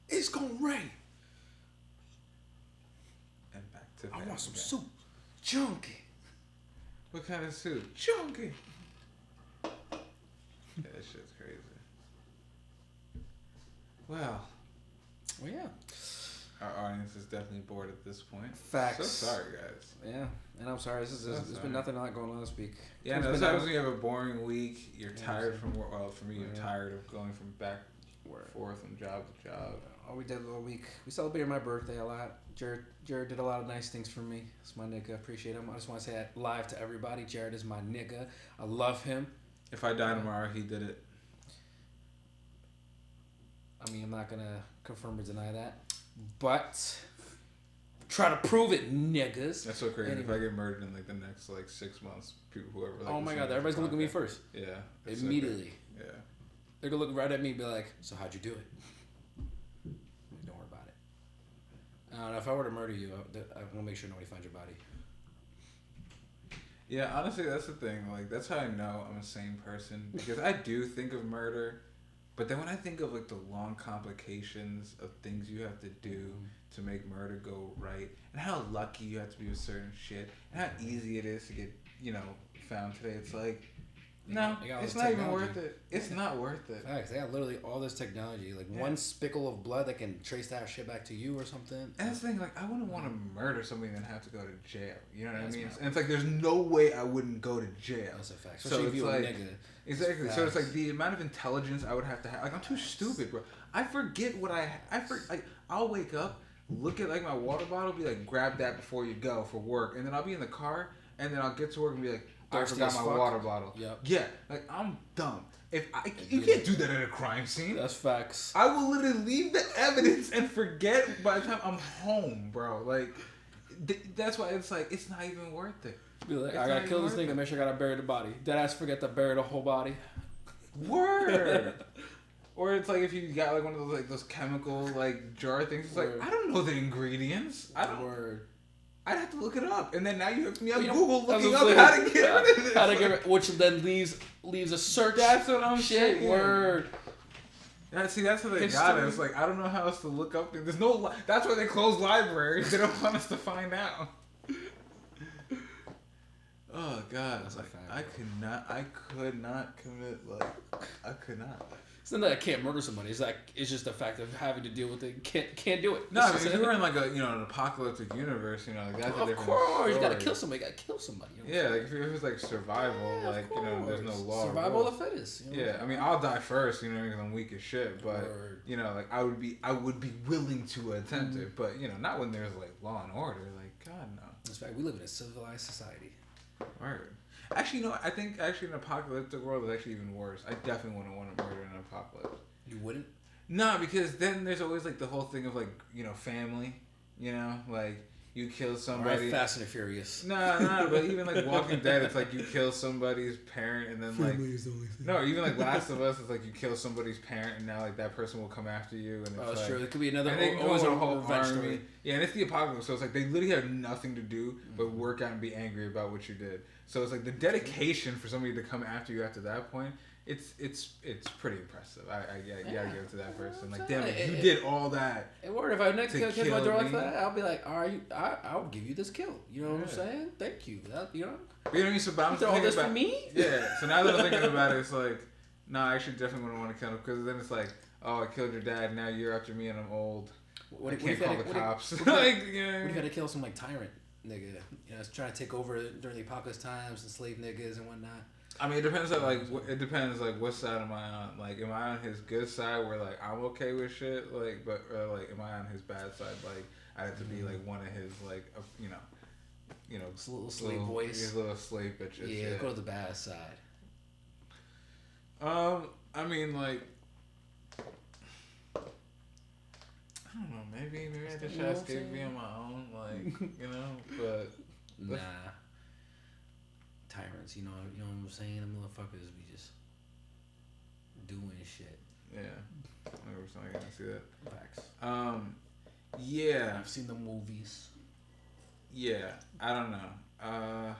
It's gonna rain. And back to that. I want some soup. Junky. What kind of soup? Junky. Yeah, that shit's crazy. Wow. Well, yeah. Our audience is definitely bored at this point. Facts. So sorry, guys. Yeah, and I'm sorry. There's been nothing like going on this week. Yeah, no, sometimes when you have a boring week, you're tired from work. Well, for me, you're tired of going from back forth from job to job. All we did all week, we celebrated my birthday a lot. Jared did a lot of nice things for me. It's my nigga. Appreciate him. I just want to say that live to everybody. Jared is my nigga. I love him. If I die tomorrow, he did it. I mean, I'm not gonna confirm or deny that, but try to prove it, niggas. That's so crazy. Anyway. If I get murdered in like the next like 6 months, people whoever. Like, oh my god, everybody's gonna look at me first. Yeah. Immediately. So yeah. They're gonna look right at me and be like, "So how'd you do it?" Don't worry about it. I don't know. If I were to murder you, I'm gonna make sure nobody finds your body. Yeah, honestly, that's the thing. Like, that's how I know I'm a sane person, because I do think of murder, But then when I think of like the long complications of things you have to do to make murder go right, and how lucky you have to be with certain shit, and how easy it is to get, found today, it's like, no, it's not even worth it. It's not worth it. Facts. They got literally all this technology. Like one spickle of blood that can trace that shit back to you or something. And that's the thing, like, I wouldn't want to murder somebody and then have to go to jail. You know what I mean? And it's like, there's no way I wouldn't go to jail. That's a fact. Especially if you're a nigga. Exactly. So it's like the amount of intelligence I would have to have. Like, I'm too stupid, bro. I forget what I'll wake up, look at like my water bottle, be like, grab that before you go for work, and then I'll be in the car, and then I'll get to work and be like, I forgot my water bottle. Yep. Yeah, like I'm dumb. You can't do that at a crime scene. That's facts. I will literally leave the evidence and forget by the time I'm home, bro. Like, that's why it's like it's not even worth it. Be like, I gotta kill this nigga. Make sure I gotta bury the body. Deadass forget to bury the whole body. Word. Or it's like if you got like one of those like those chemical like jar things. It's like I don't know the ingredients. I don't. Word. I'd have to look it up, and then now you have me on Google looking up how to get rid of this. How to get rid, which then leaves a search. That's what I'm saying. Word. Yeah, see, that's what they got us. Like, I don't know how else to look up. There's no. That's why they close libraries. They don't want us to find out. Oh God! That's like, I could not commit. Like, I could not. It's not that I can't murder somebody. It's like it's just the fact of having to deal with it. Can't do it. No, I mean, if you were in like a an apocalyptic universe, like that's a different Of course, story. you gotta kill somebody. You gotta kill somebody. Yeah, like if it was like survival, like there's no law. Survival of the fittest. Yeah, I mean, I'll die first, because I'm weak as shit. But like I would be willing to attempt it. But not when there's like law and order. Like God no. That's fact. We live in a civilized society. Word. Actually, I think an apocalyptic world is actually even worse. I definitely wouldn't want to murder in an apocalypse. You wouldn't? No, because then there's always like the whole thing of like, family, like you kill somebody. Right, Fast and Furious. No, but even like Walking Dead, it's like you kill somebody's parent and then family is the only thing. No, even like Last of Us, it's like you kill somebody's parent and now like that person will come after you. And it's true. It could be another. And they go a whole army. Yeah, and it's the apocalypse, so it's like they literally have nothing to do but work out and be angry about what you did. So it's like the dedication for somebody to come after you after that point. It's pretty impressive. I gotta give it to that person. Like, damn it, you did all that. And word, if I next kill my door like that, I'll be like, I'll give you this kill. You know what I'm saying? Thank you. But you know what I mean? So, but I'm all this for me? Yeah. So now that I'm thinking about it, it's like, no, I actually definitely wouldn't want to kill him because then it's like, oh, I killed your dad. Now you're after me and I'm old. I can't call the cops. What if you gotta kill some like tyrant nigga? It's trying to take over during the apocalypse times and slave niggas and whatnot. I mean, it depends on what side am I on? Like, am I on his good side where like I'm okay with shit? Like, but like, am I on his bad side? Like, I have to be like one of his like, little slave boys, his little slave bitches. Yeah, go to the bad side. I mean, like, I don't know. Maybe I just try to escape being on my own, like, but nah. Tyrants, you know what I'm saying? The motherfuckers be just doing shit. Yeah, 100%. I can see that. Facts. Yeah. I've seen the movies. Yeah, I don't know.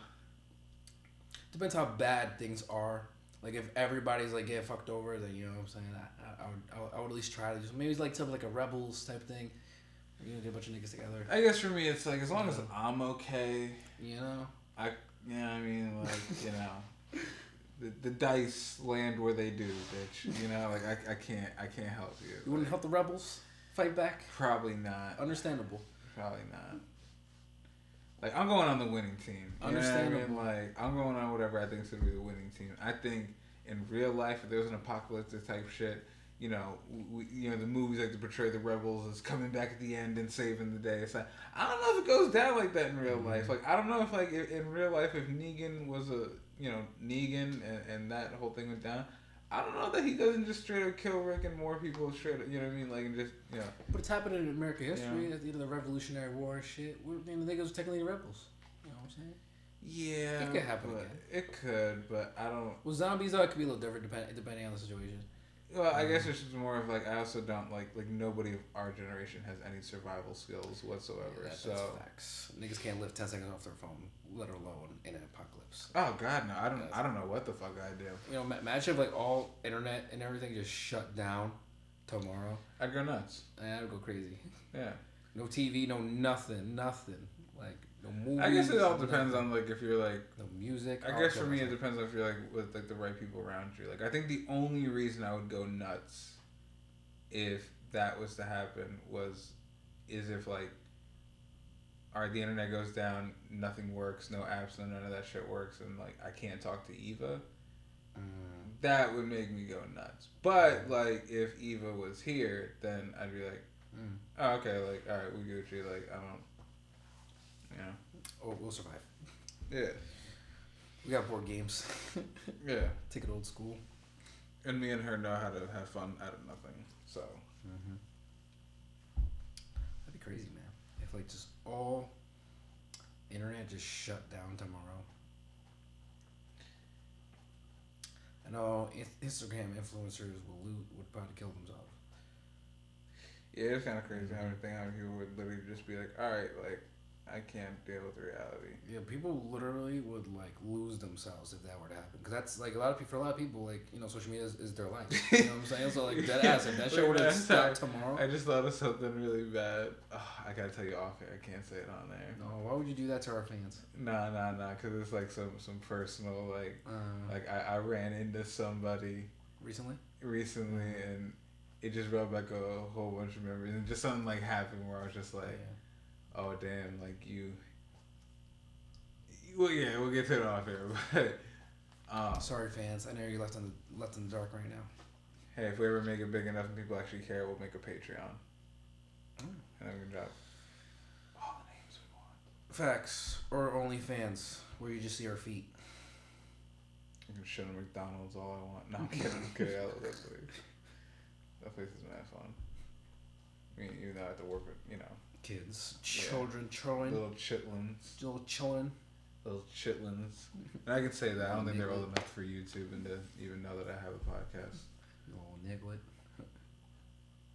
Depends how bad things are. Like if everybody's like get fucked over, then you know what I'm saying. I would at least try to just maybe it's like something like a Rebels type thing. Get a bunch of niggas together. I guess for me, it's like as long as I'm okay. I mean, like, the dice land where they do, bitch. Like I can't help you. You wouldn't help the rebels fight back? Probably not. Understandable. Probably not. Like I'm going on the winning team. Understandable. I mean? Like I'm going on whatever I think is gonna be the winning team. I think in real life, if there was an apocalyptic type shit, the movies like to portray the rebels as coming back at the end and saving the day. It's like I don't know if it goes down like that in real life. Like I don't know if like in real life if Negan was Negan and that whole thing went down. I don't know that he doesn't just straight up kill Rick and more people straight up. You know what I mean? Like and just But it's happened in American history. The Revolutionary War and shit. The niggas was technically rebels. You know what I'm saying? Yeah, it could happen again. It could, but I don't. With zombies, though, it could be a little different depending on the situation. Well, I guess it's just more of like I also don't like nobody of our generation has any survival skills whatsoever. Yeah, so that's facts. Niggas can't live 10 seconds off their phone, let alone in an apocalypse. oh god, no, I don't know what the fuck I do. You know, imagine if like all internet and everything just shut down tomorrow. I'd go nuts. I'd go crazy. Yeah. No TV, no nothing. Like no movies. I guess it all depends on like if you're like no music. I guess for me it depends on if you're like with like the right people around you. Like I think the only reason I would go nuts if that was to happen is if like alright, the internet goes down, nothing works, no apps, none of that shit works, and like I can't talk to Eva. That would make me go nuts. But like if Eva was here, then I'd be like, oh okay, like alright, we Gucci, like I don't, you know. Oh, we'll survive. Yeah. We got board games. Yeah. Take it old school. And me and her know how to have fun out of nothing. So. That'd be crazy, man. If like just all internet just shut down tomorrow. I know Instagram influencers would probably kill themselves. Yeah, it's kind of crazy how people would literally just be like, all right, like I can't deal with reality. Yeah, people literally would like lose themselves if that were to happen. Because that's like for a lot of people, like, you know, social media is their life. You know what I'm saying? So like dead ass, if that shit were to stop tomorrow. I just thought of something really bad. Oh, I gotta tell you off air. I can't say it on there. No, why would you do that to our fans? Nah, because it's like some personal like I ran into somebody recently, and it just brought back a whole bunch of memories, and just something like happened where I was just like. Oh damn! Like you. Well, yeah, we'll get to it off air, but. Sorry, fans. I know you're left in the dark right now. Hey, if we ever make it big enough and people actually care, we'll make a Patreon. And then we can drop all the names we want. Facts or OnlyFans, where you just see our feet. I can shit on McDonald's all I want. No, I'm kidding. I'm kidding. I love that place. That place is mad fun. I mean, even though I have to work with, you know. Kids, children, children, little chitlins, little chitlins. And I can say that I don't think they're old enough for YouTube and to even know that I have a podcast. Little niglet.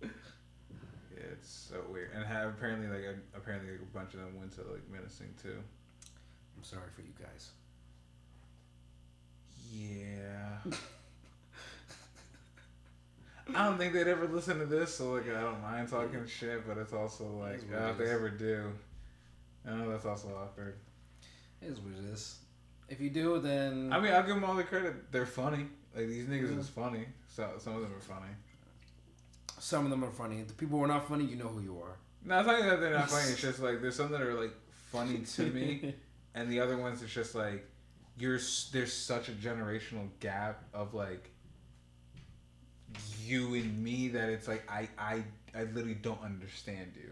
Yeah, it's so weird. And apparently a bunch of them went to like menacing too. I'm sorry for you guys. Yeah. I don't think they'd ever listen to this, so like I don't mind talking shit, but it's also like if they ever do, I know that's also awkward. It is what it is. If you do, then I mean, I'll give them all the credit. They're funny. Like these niggas is funny. So some of them are funny. Some of them are funny. The people who are not funny, you know who you are. No, it's not that they're not funny. It's just like there's some that are like funny to me, and the other ones it's just like there's such a generational gap of like. You and me that it's like I literally don't understand you.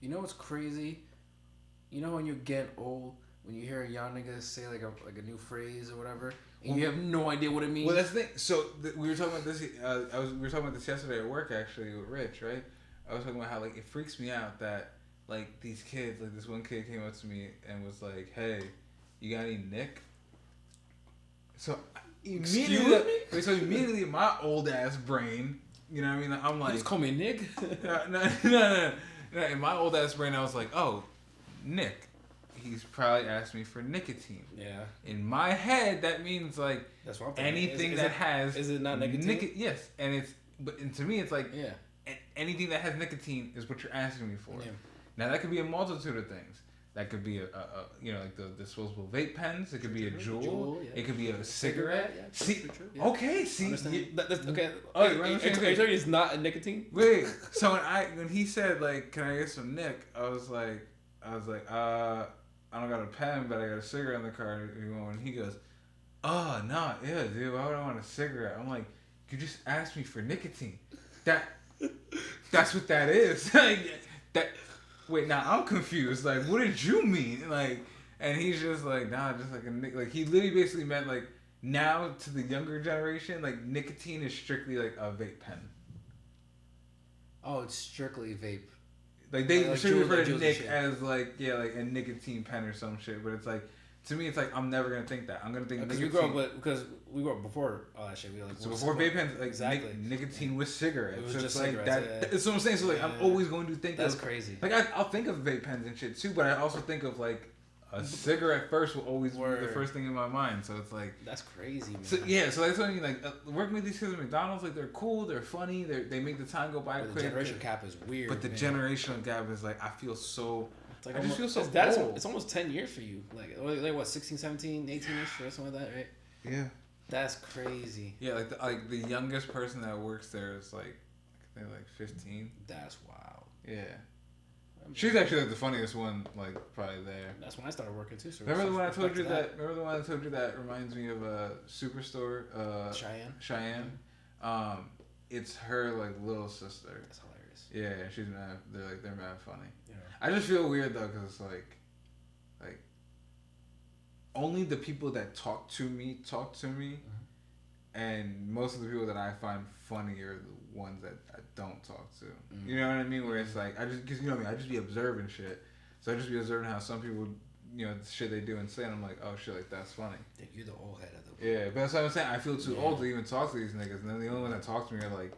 You know what's crazy? You know when you get old, when you hear a young nigga say like a new phrase or whatever, and you have no idea what it means. Well, that's the thing. So we were talking about this. We were talking about this yesterday at work actually with Rich, right? I was talking about how like it freaks me out that like these kids, like this one kid came up to me and was like, "Hey, you got any Nick?" So. Immediately, my old ass brain, you know what I mean? I'm like, just call me Nick. no. In my old ass brain, I was like, oh, Nick. He's probably asked me for nicotine. Yeah. In my head, that means like that's what I'm anything that has. Is it not nicotine? Yes, and to me, it's like yeah. Anything that has nicotine is what you're asking me for. Yeah. Now that could be a multitude of things. That could be a you know, like the disposable vape pens. It could be a Juul. Yeah. It could be a cigarette. Yeah, see, yeah. Okay, see. Okay. Are you saying it's not a nicotine? Wait. So when he said like, "Can I get some Nick?" I was like, I don't got a pen, but I got a cigarette in the car. And he goes, "Oh no, yeah, dude. Why would I want a cigarette?" I'm like, "You just asked me for nicotine. That's what that is. that." Wait, now I'm confused. Like, what did you mean? Like, and he's just like, nah, just like like he literally basically meant like now to the younger generation, like nicotine is strictly like a vape pen. Oh, it's strictly vape. Like they strictly refer to Nick as like like a nicotine pen or some shit, but it's like to me, it's like I'm never gonna think that. I'm gonna think because we grew up before all that shit. We were like, so before vape pens, like exactly. nicotine with cigarettes. It was so just it's like cigarettes, that. It's what I'm saying. So like I'm always going to think that's crazy. Like I'll think of vape pens and shit too, but I also think of like a cigarette first will always be the first thing in my mind. So it's like that's crazy, man. So so that's what I mean. Like working with these kids at McDonald's, like they're cool, they're funny, they make the time go by quick. The generation gap is weird. But the generational gap is like I feel so. It's like I just feel so old. It's almost 10 years for you. Like what, 16, 17, 18ish or something like that, right? Yeah. That's crazy. Yeah, like the youngest person that works there is like I think like 15. That's wild. Yeah. She's actually like the funniest one, like probably there. That's when I started working too. So remember the one I told you that? Remember the one I told you that reminds me of a Superstore. Cheyenne. It's her like little sister. That's hilarious. Yeah, she's mad. They're mad funny. Yeah. I just feel weird though, cause it's like only the people that talk to me, and most of the people that I find funny are the ones that I don't talk to. You know what I mean? Where it's like cause you know what I mean. I just be observing shit. So I just be observing how some people, the shit they do and say, and I'm like, oh shit, like that's funny. You're the old head of the. Yeah, but that's what I'm saying. I feel too old to even talk to these niggas, and then the only one that talk to me are like,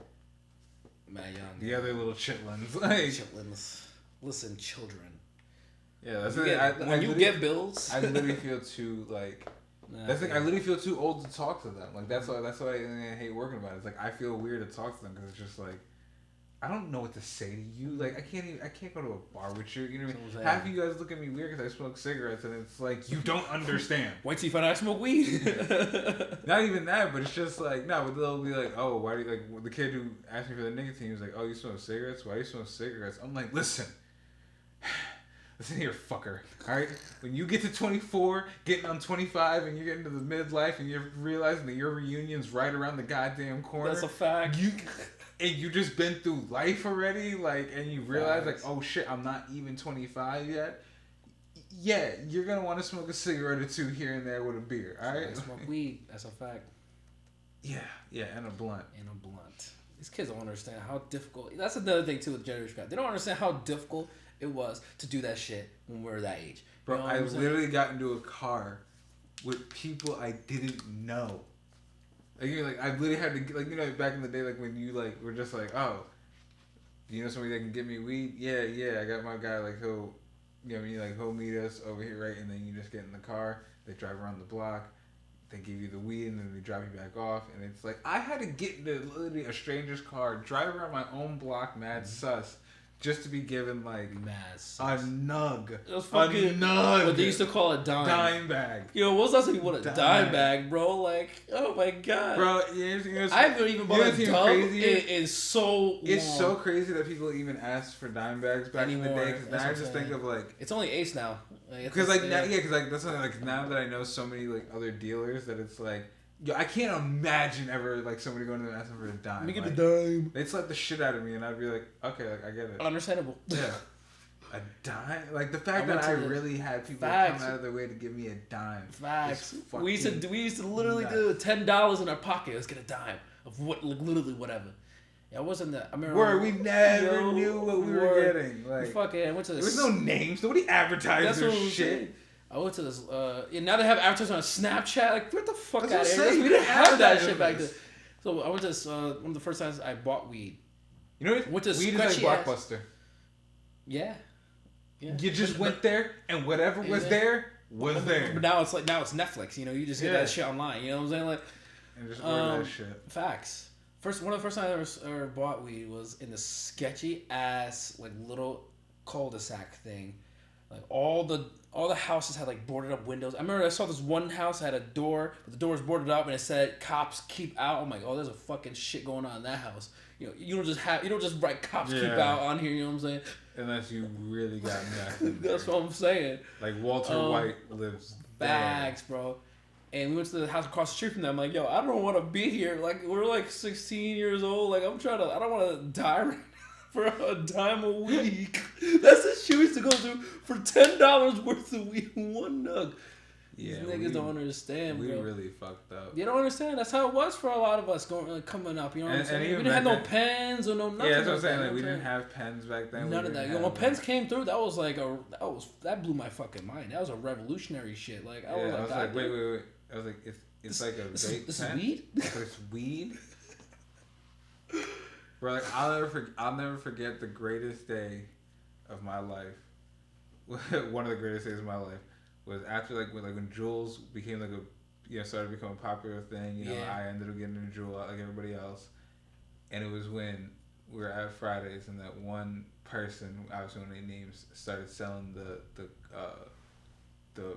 Mad Young. The other little chitlins, like chitlins. Listen, children. Yeah, that's when you get bills. I literally feel too like. That's like I literally feel too old to talk to them. Like that's why I hate working about it. It's like I feel weird to talk to them because it's just like I don't know what to say to you. Like I can't go to a bar with you. You know what I mean? Half of you guys look at me weird because I smoke cigarettes, and it's like you don't understand. Wait till you find out I smoke weed. Not even that, but it's just like no. But they'll be like, oh, why do you like the kid who asked me for the nicotine? He was like, oh, you smoke cigarettes? Why do you smoke cigarettes? I'm like, listen. Listen here, fucker. All right, when you get to 24, getting on 25, and you're getting to the midlife, and you're realizing that your reunion's right around the goddamn corner. That's a fact. You just been through life already, like, and you realize like, oh shit, I'm not even 25 yet. Yeah, you're gonna want to smoke a cigarette or two here and there with a beer. All right, smoke weed. That's a fact. Yeah, and a blunt. These kids don't understand how difficult. That's another thing too with generation gap. They don't understand how difficult it was to do that shit when we were that age. Bro, you know I literally got into a car with people I didn't know. Like I literally had to back in the day when you were just like, oh, you know somebody that can give me weed? Yeah, I got my guy he'll he'll meet us over here, right? And then you just get in the car, they drive around the block, they give you the weed, and then they drop you back off, and it's like I had to get into literally a stranger's car, drive around my own block, mad sus. Just to be given a nug. It was fucking a nug. What they used to call a dime. Dime bag. Yo, what was last time you bought a dime bag, bro? Like, oh my god. Bro, I haven't even bought a dime in so long. It's so crazy that people even asked for dime bags back in the day. Because now I just think of it's only Ace now. Because that's something now that I know so many other dealers that it's like. Yo, I can't imagine ever somebody going to them asking for a dime. Let me get a dime. They'd slap the shit out of me, and I'd be like, okay, I get it. Understandable. Yeah. A dime? The fact that I really had people come out of their way to give me a dime. Facts. We used to literally do $10 in our pocket. Let's get a dime of literally whatever. Yeah, I wasn't that. I remember. We never knew what we were getting. I went to this. There was no names. Nobody advertised their shit. I went to this, now they have advertising on Snapchat. What the fuck out of here? We didn't have that shit back then. So I went to this, one of the first times I bought weed. You know what? Weed is like Blockbuster. Yeah. You just went there, and whatever was there, was there. But now it's Netflix, you just get that shit online, you know what I'm saying? And just order that shit. Facts. One of the first times I ever bought weed was in the sketchy ass, little cul-de-sac thing. All the houses had boarded up windows. I remember I saw this one house that had a door, but the door was boarded up and it said "Cops keep out." I'm like, oh, there's a fucking shit going on in that house. You don't just write "Cops keep out" on here. You know what I'm saying? Unless you really got nothing. That's what I'm saying. Walter White lives there. Bags, bro. And we went to the house across the street from them. I'm like, yo, I don't want to be here. We're 16 years old. I don't want to die right now. For a dime a week. That's the shit we used to go through for $10 worth of weed, one nug. These niggas don't understand, bro. We really fucked up. You don't understand. That's how it was for a lot of us coming up. You know what I'm saying? We didn't have no pens or no nothing. Yeah, that's what I'm saying. Like, we didn't have pens back then. None of that. When pens came through, that was like that blew my fucking mind. That was a revolutionary shit. Like I was like, wait. I was like, it's like a vape this pen. Is weed? It's weed. Bro, like I'll never forget the greatest day of my life. One of the greatest days of my life was after when Juuls became started to become a popular thing. I ended up getting a Juul like everybody else, and it was when we were at Fridays and that one person, obviously one of their names, started selling the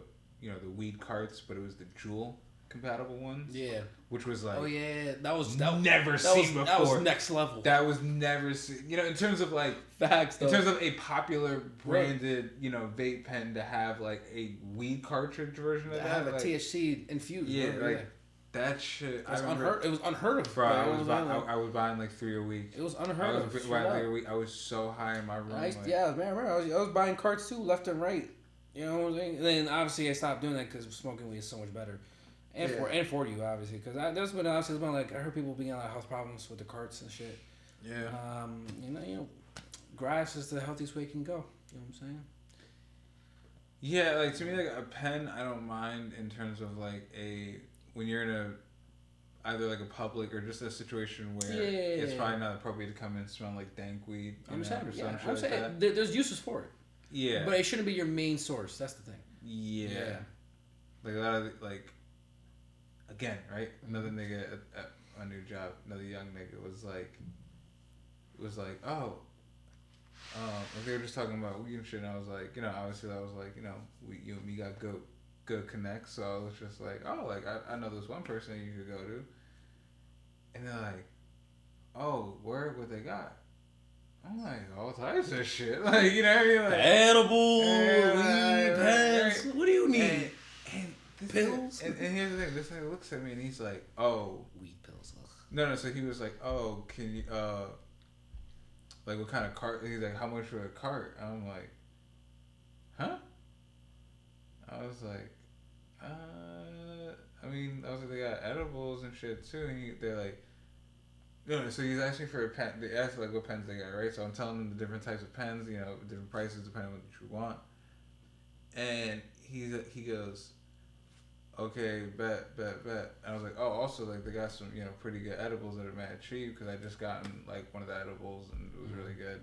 weed carts, but it was the Juul compatible ones. Yeah. Which was like, that was never seen before. That was next level. That was never seen. In terms of like facts. In terms of a popular branded, vape pen to have like a weed cartridge version of that. Have a THC infused. Yeah, that shit. It was unheard of. Bro, I was buying like 3 a week. It was unheard of. I was so high in my room. I was buying carts too, left and right. You know what I'm saying? And then obviously I stopped doing that because smoking weed is so much better. And for you, obviously, because there's been I heard people being like health problems with the carts and shit. Yeah. Grass is the healthiest way you can go. You know what I'm saying? Yeah, like to me, like a pen, I don't mind in terms of like when you're in either like a public or just a situation where it's probably not appropriate to come in and smell like dank weed. I'm saying there's uses for it. Yeah. But it shouldn't be your main source. That's the thing. Yeah. Like a lot of again, right? Another nigga at my new job, another young nigga was like, they were just talking about weed and shit, and I was like, obviously I was like, you and me got good connects, so I was just like, I know this one person you could go to, and they're like, oh, word, what they got? I'm like, all types of shit, like, you know what I mean? Like, edible, weed, pens, what do you need? Pills? And here's the thing, this nigga looks at me and he's like, oh. Weed pills. No, so he was like, oh, can you, like what kind of cart? He's like, how much for a cart? I'm like, huh? I was like, they got edibles and shit too. And they're like, so he's asking for a pen. They asked like what pens they got, right? So I'm telling them the different types of pens, different prices depending on what you want. And he goes, okay, bet. And I was like, oh, also, like, they got some, pretty good edibles that are mad cheap, because I just gotten, like, one of the edibles, and it was really good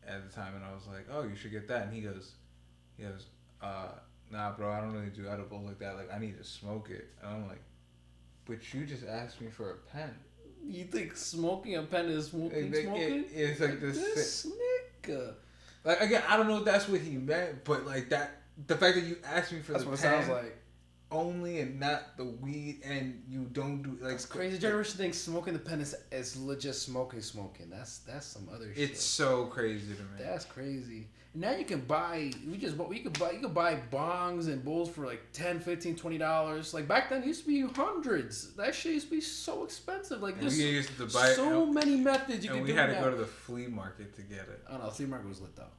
at the time, and I was like, oh, you should get that, and he goes, nah, bro, I don't really do edibles like that, like, I need to smoke it, and I'm like, but you just asked me for a pen. You think smoking a pen is smoking? It's like this nigga. Like, again, I don't know if that's what he meant, but, like, the fact that you asked me for the pen. That's what it sounds like. Only and not the weed, and you don't do like. It's crazy. Generation thinks smoking the pen is legit smoking. That's some other shit. It's so crazy to me. That's crazy. Now you can buy. You could buy bongs and bowls for like $10, $15, $20. Like back then, it used to be hundreds. That shit used to be so expensive. Like there's so many methods you can do. And we had to go to the flea market to get it. Oh no, flea market was lit though.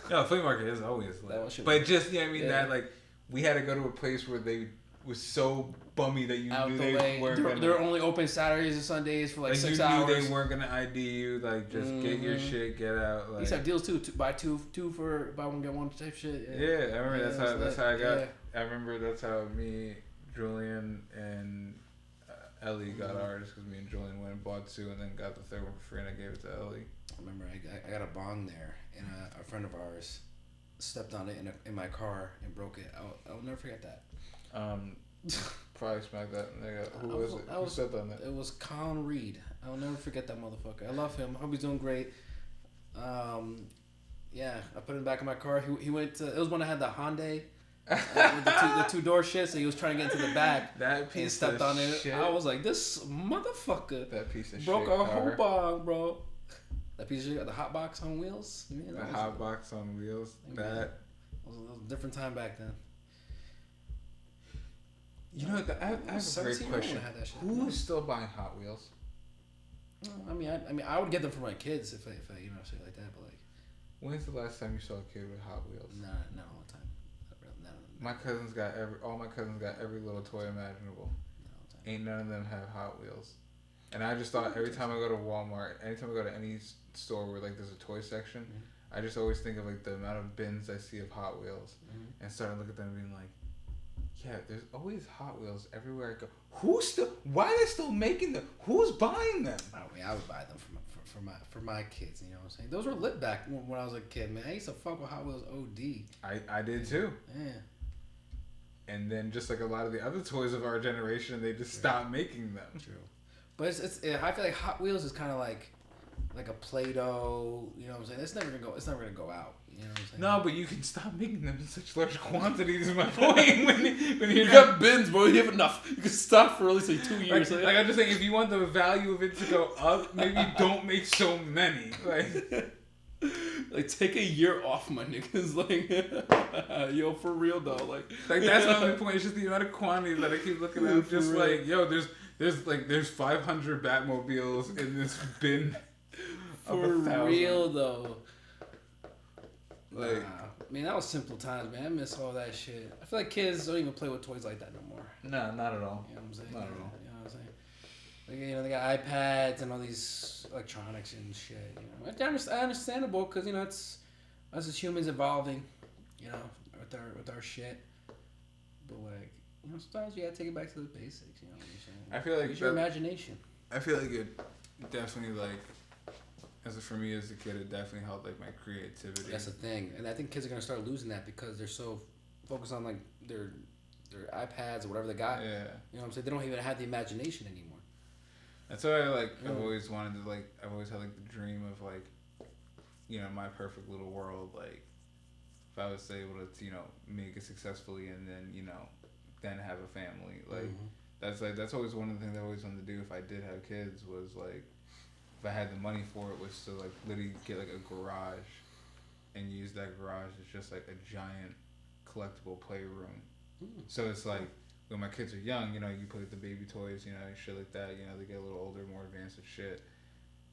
No, flea market is always lit. But just that like. We had to go to a place where they was so bummy that you knew they weren't They're only open Saturdays and Sundays for like 6 hours. You knew they weren't gonna ID you. Like just get your shit, get out. Like, these have deals too. Buy two for buy one get one type shit. Yeah, I remember that's how I got. Yeah. I remember that's how me, Julian, and Ellie got ours, because me and Julian went and bought 2 and then got the third one for free, and I gave it to Ellie. I remember I got a bong there, and a friend of ours stepped on it in my car and broke it. I'll never forget that. Probably smacked that nigga. Who was it? Who stepped on that? It was Colin Reed. I'll never forget that motherfucker. I love him. I hope he's doing great. Yeah, I put him back in my car. He went to, it was when I had the Hyundai with the 2-door shit, so he was trying to get into the back. That piece and stepped of on it. shit. I was like, this motherfucker. That piece of broke shit. Broke our whole bong, bro. That piece of shit, the hot box on wheels. The hot box on wheels. That was a different time back then. You know, I have a great question. Who is still buying Hot Wheels? I mean, I would get them for my kids if I shit like that. But like, when's the last time you saw a kid with Hot Wheels? Not all the time. All my cousins got every little toy imaginable. Ain't none of them have Hot Wheels. And I just thought every time I go to Walmart, anytime I go to any store where like there's a toy section, I just always think of like the amount of bins I see of Hot Wheels, and start to look at them and being like, yeah, there's always Hot Wheels everywhere I go. Why are they still making them? Who's buying them? I mean, I would buy them for my kids. You know what I'm saying? Those were lit back when I was a kid, man. I used to fuck with Hot Wheels OD. I did too. Yeah. And then just like a lot of the other toys of our generation, they just stopped making them. True. But I feel like Hot Wheels is kind of like a Play-Doh. You know what I'm saying? It's never gonna go out. You know what I'm saying? No, but you can stop making them in such large quantities. Is my point. when you got bins, bro. You have enough. You can stop for at least like 2 years. Like I'm just saying, if you want the value of it to go up, maybe don't make so many. Like take a year off, my niggas. Like, yo, for real though. Like that's my only point. It's just the amount of quantity that I keep looking at. Just real. Like, yo, there's 500 Batmobiles in this bin. For real though. Like, I mean, that was simple times, man. I miss all that shit. I feel like kids don't even play with toys like that no more. No, not at all. You know what I'm saying? Not at all. You know what I'm saying? Like, you know, they got iPads and all these electronics and shit. You know, it's understandable because you know it's us as humans evolving, you know, with our shit. But like, you know, sometimes you gotta take it back to the basics. You know what I'm saying? I feel like use your imagination. I feel like it definitely for me as a kid, it definitely helped like my creativity. That's the thing, and I think kids are gonna start losing that because they're so focused on like their iPads or whatever they got. Yeah. You know what I'm saying? They don't even have the imagination anymore. That's why I've always wanted to I've always had like the dream of like, you know, my perfect little world. Like, if I was able to, you know, make it successfully and then, you know, then have a family. Like, that's always one of the things I always wanted to do if I did have kids was like, if I had the money for it, was to like literally get like a garage and use that garage as just like a giant collectible playroom. So it's like when my kids are young, you know, you put the baby toys, you know, shit like that, you know, they get a little older, more advanced and shit.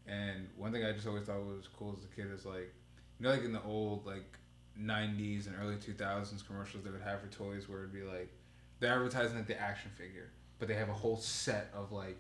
And one thing I just always thought was cool as a kid is like, you know, like in the old like 90s and early 2000s commercials they would have for toys where it'd be like, they're advertising like the action figure, but they have a whole set of like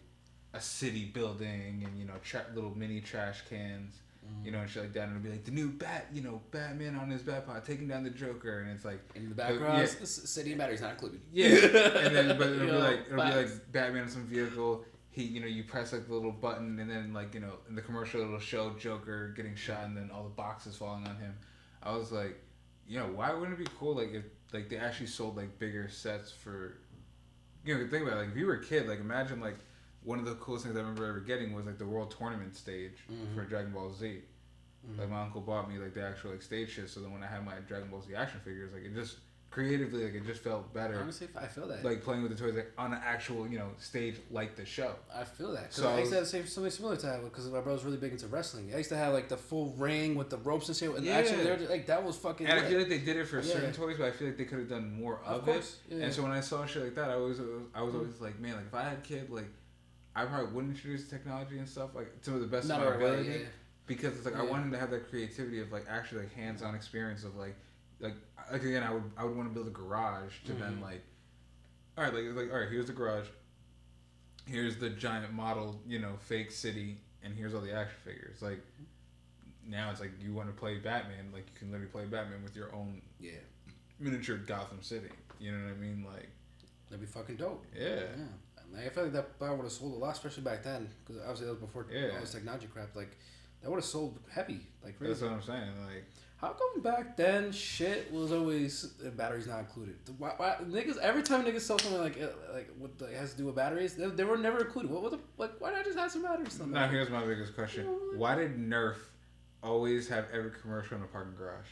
a city building and, you know, little mini trash cans, you know, and shit like that. And it'll be like the new Batman on his Batpod taking down the Joker, and it's like in the background, city batteries not included. Yeah, and then but it'll be like Batman in some vehicle. He, you know, you press like the little button, and then like, you know, in the commercial it'll show Joker getting shot, and then all the boxes falling on him. I was like, you know, why wouldn't it be cool like if like they actually sold like bigger sets for, you know, think about it, like if you were a kid, like imagine like. One of the coolest things I remember ever getting was like the World Tournament stage for Dragon Ball Z. Like my uncle bought me like the actual like stage shit, so then when I had my Dragon Ball Z action figures, like it just creatively like it just felt better. Honestly, I feel that. Like playing with the toys like on an actual, you know, stage like the show. I feel that. So I used to have something similar to that because my brother was really big into wrestling. I used to have like the full ring with the ropes and shit. And actually, they were just, like that was fucking. And I feel like they did it for certain toys, but I feel like they could have done more of it. Yeah. And so when I saw shit like that, I was always like, man, like if I had a kid, like. I probably wouldn't introduce technology and stuff like to the best of my ability because it's like I wanted to have that creativity of like actually like hands-on experience of like again I would want to build a garage to then like all right like all right, here's the garage, here's the giant model, you know, fake city, and here's all the action figures. Like now it's like you want to play Batman, like you can literally play Batman with your own miniature Gotham City. You know what I mean? Like that'd be fucking dope. Yeah. I feel like that would have sold a lot, especially back then, because obviously that was before all this technology crap. Like, that would have sold heavy. Like, really. That's what I'm saying. Like, how come back then shit was always batteries not included? Why niggas every time niggas sell something like what has to do with batteries, they were never included. Why not just have some batteries? Now here's my biggest question: why did Nerf always have every commercial in a parking garage?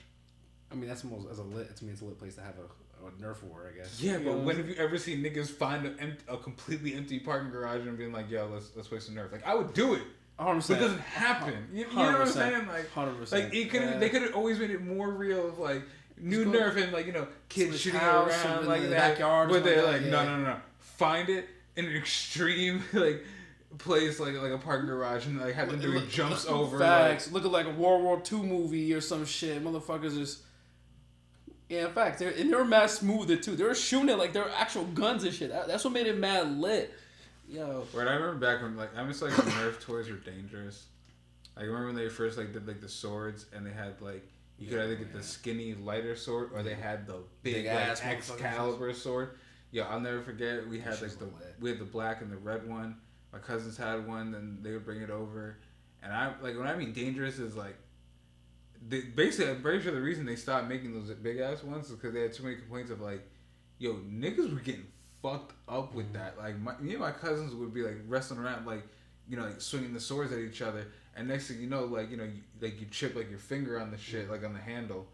I mean, that's almost it's a lit place to have a Nerf war, I guess. Yeah, but when have you ever seen niggas find a completely empty parking garage and being like, yo, let's play some Nerf? Like, I would do it. 100%. But it doesn't happen. You know what I'm saying? Like, 100%. Like they could have always made it more real of like new Nerf and like, you know, kids shooting around like that. Backyard, but they're like, no. Find it in an extreme like place like a parking garage and like have them doing jumps over. Facts. Looking like a World War II movie or some shit. Motherfuckers just Yeah, in fact, they were mad smooth it too. They were shooting it like they were actual guns and shit. That's what made it mad lit. Yo. Right, I remember back when like I miss like when Nerf toys were dangerous. I remember when they first like did like the swords and they had like you could either get the skinny lighter sword or they had the big ass like, Excalibur sword. Yo, I'll never forget. We had like we had the black and the red one. My cousins had one, and they would bring it over. And I like when I mean dangerous is like. Basically, I'm pretty sure the reason they stopped making those big ass ones is because they had too many complaints of like, yo, niggas were getting fucked up with that. Like, me and my cousins would be like wrestling around, like, you know, like swinging the swords at each other, and next thing you know, like, you know, you chip like your finger on the shit, like on the handle,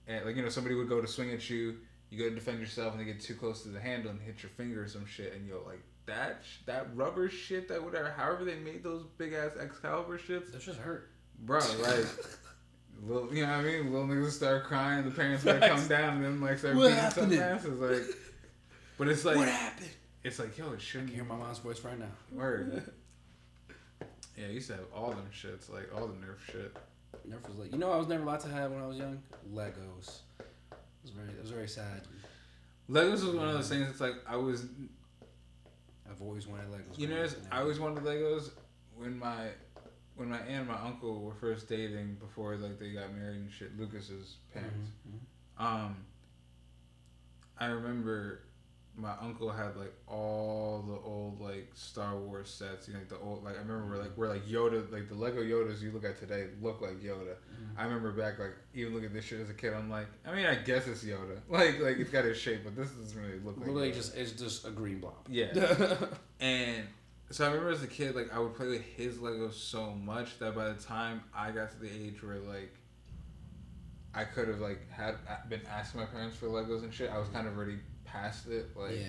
and like, you know, somebody would go to swing at you, you go to defend yourself, and they get too close to the handle and hit your finger or some shit, and yo, like that rubber shit, that whatever, however they made those big ass Excalibur shits, that just hurt, bro, like. Little, you know what I mean? Little niggas start crying, the parents gotta come down and then like start beating some asses. Like, but it's like, what happened? It's like, yo, it shouldn't. I can hear my mom's voice right now. Word. Yeah, I used to have all them shits, like all the Nerf shit. Nerf was like, you know, I was never allowed to have when I was young. Legos. It was very sad. Legos was one of those things. It's like I've always wanted Legos. You know, I always wanted Legos when my aunt and my uncle were first dating before like they got married and shit, Lucas's parents. Mm-hmm. I remember my uncle had like all the old like Star Wars sets, you know, like the old like I remember where Yoda, like the Lego Yodas you look at today look like Yoda. Mm-hmm. I remember back like even looking at this shit as a kid, I'm like, I mean I guess it's Yoda. Like it's got his shape, but this doesn't really look like Yoda. It's just a green blob. Yeah. And so I remember as a kid, like I would play with his Legos so much that by the time I got to the age where like I could have like been asking my parents for Legos and shit, I was kind of already past it. Like,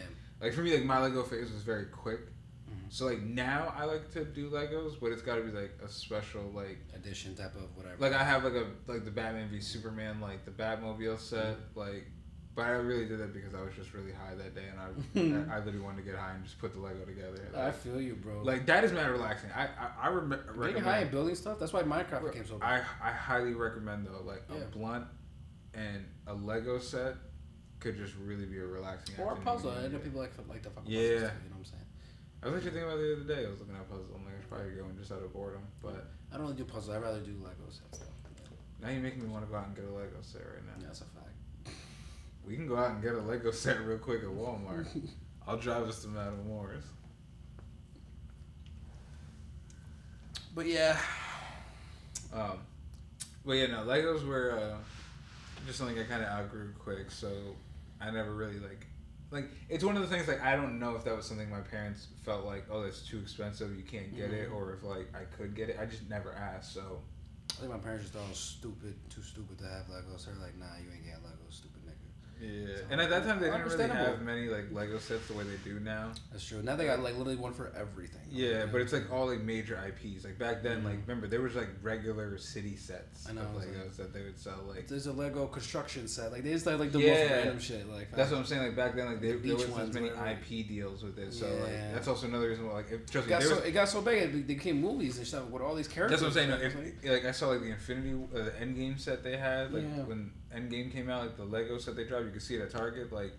like for me, like my Lego phase was very quick. Mm-hmm. So like now I like to do Legos, but it's got to be like a special like edition type of whatever. Like I have like the Batman v Superman, like the Batmobile set, like. But I really did that because I was just really high that day, and I literally wanted to get high and just put the Lego together. Like, I feel you, bro. Like that is mad relaxing. I recommend getting high and building stuff. That's why Minecraft became so good. I highly recommend though, like a blunt and a Lego set could just really be a relaxing. Or a puzzle. I know people like the fucking puzzles. Yeah. You know what I'm saying? I was actually thinking about it the other day. I was looking at puzzles. I'm like, I should probably go and just out of boredom, but I don't really do puzzles. I'd rather do Lego sets though. Now you're making me want to go out and get a Lego set right now. Yeah, that's a fact. We can go out and get a Lego set real quick at Walmart. I'll drive us to Madam Moore's. But yeah. No, Legos were just something I kind of outgrew quick, so I never really like it's one of the things like I don't know if that was something my parents felt like, oh, that's too expensive, you can't get it, or if like I could get it. I just never asked, so. I think my parents just thought I was too stupid to have Legos. They're like, nah, you ain't getting Legos, stupid nigga. Yeah, so, and at that time they didn't really have many like Lego sets the way they do now. That's true. Now they got like literally one for everything. Yeah, but it's like all like major IPs. Like back then, like remember there was like regular city sets of Legos that they would sell. Like there's a Lego construction set. Like they just like the most random shit. Like that's what I'm saying. Like back then, like there was as many IP deals with it. So like that's also another reason why like it got so big it became movies and stuff with all these characters. That's what I'm saying. Like I saw like the the Endgame set they had like when Endgame came out, like the Lego set they dropped, you could see it at Target. Like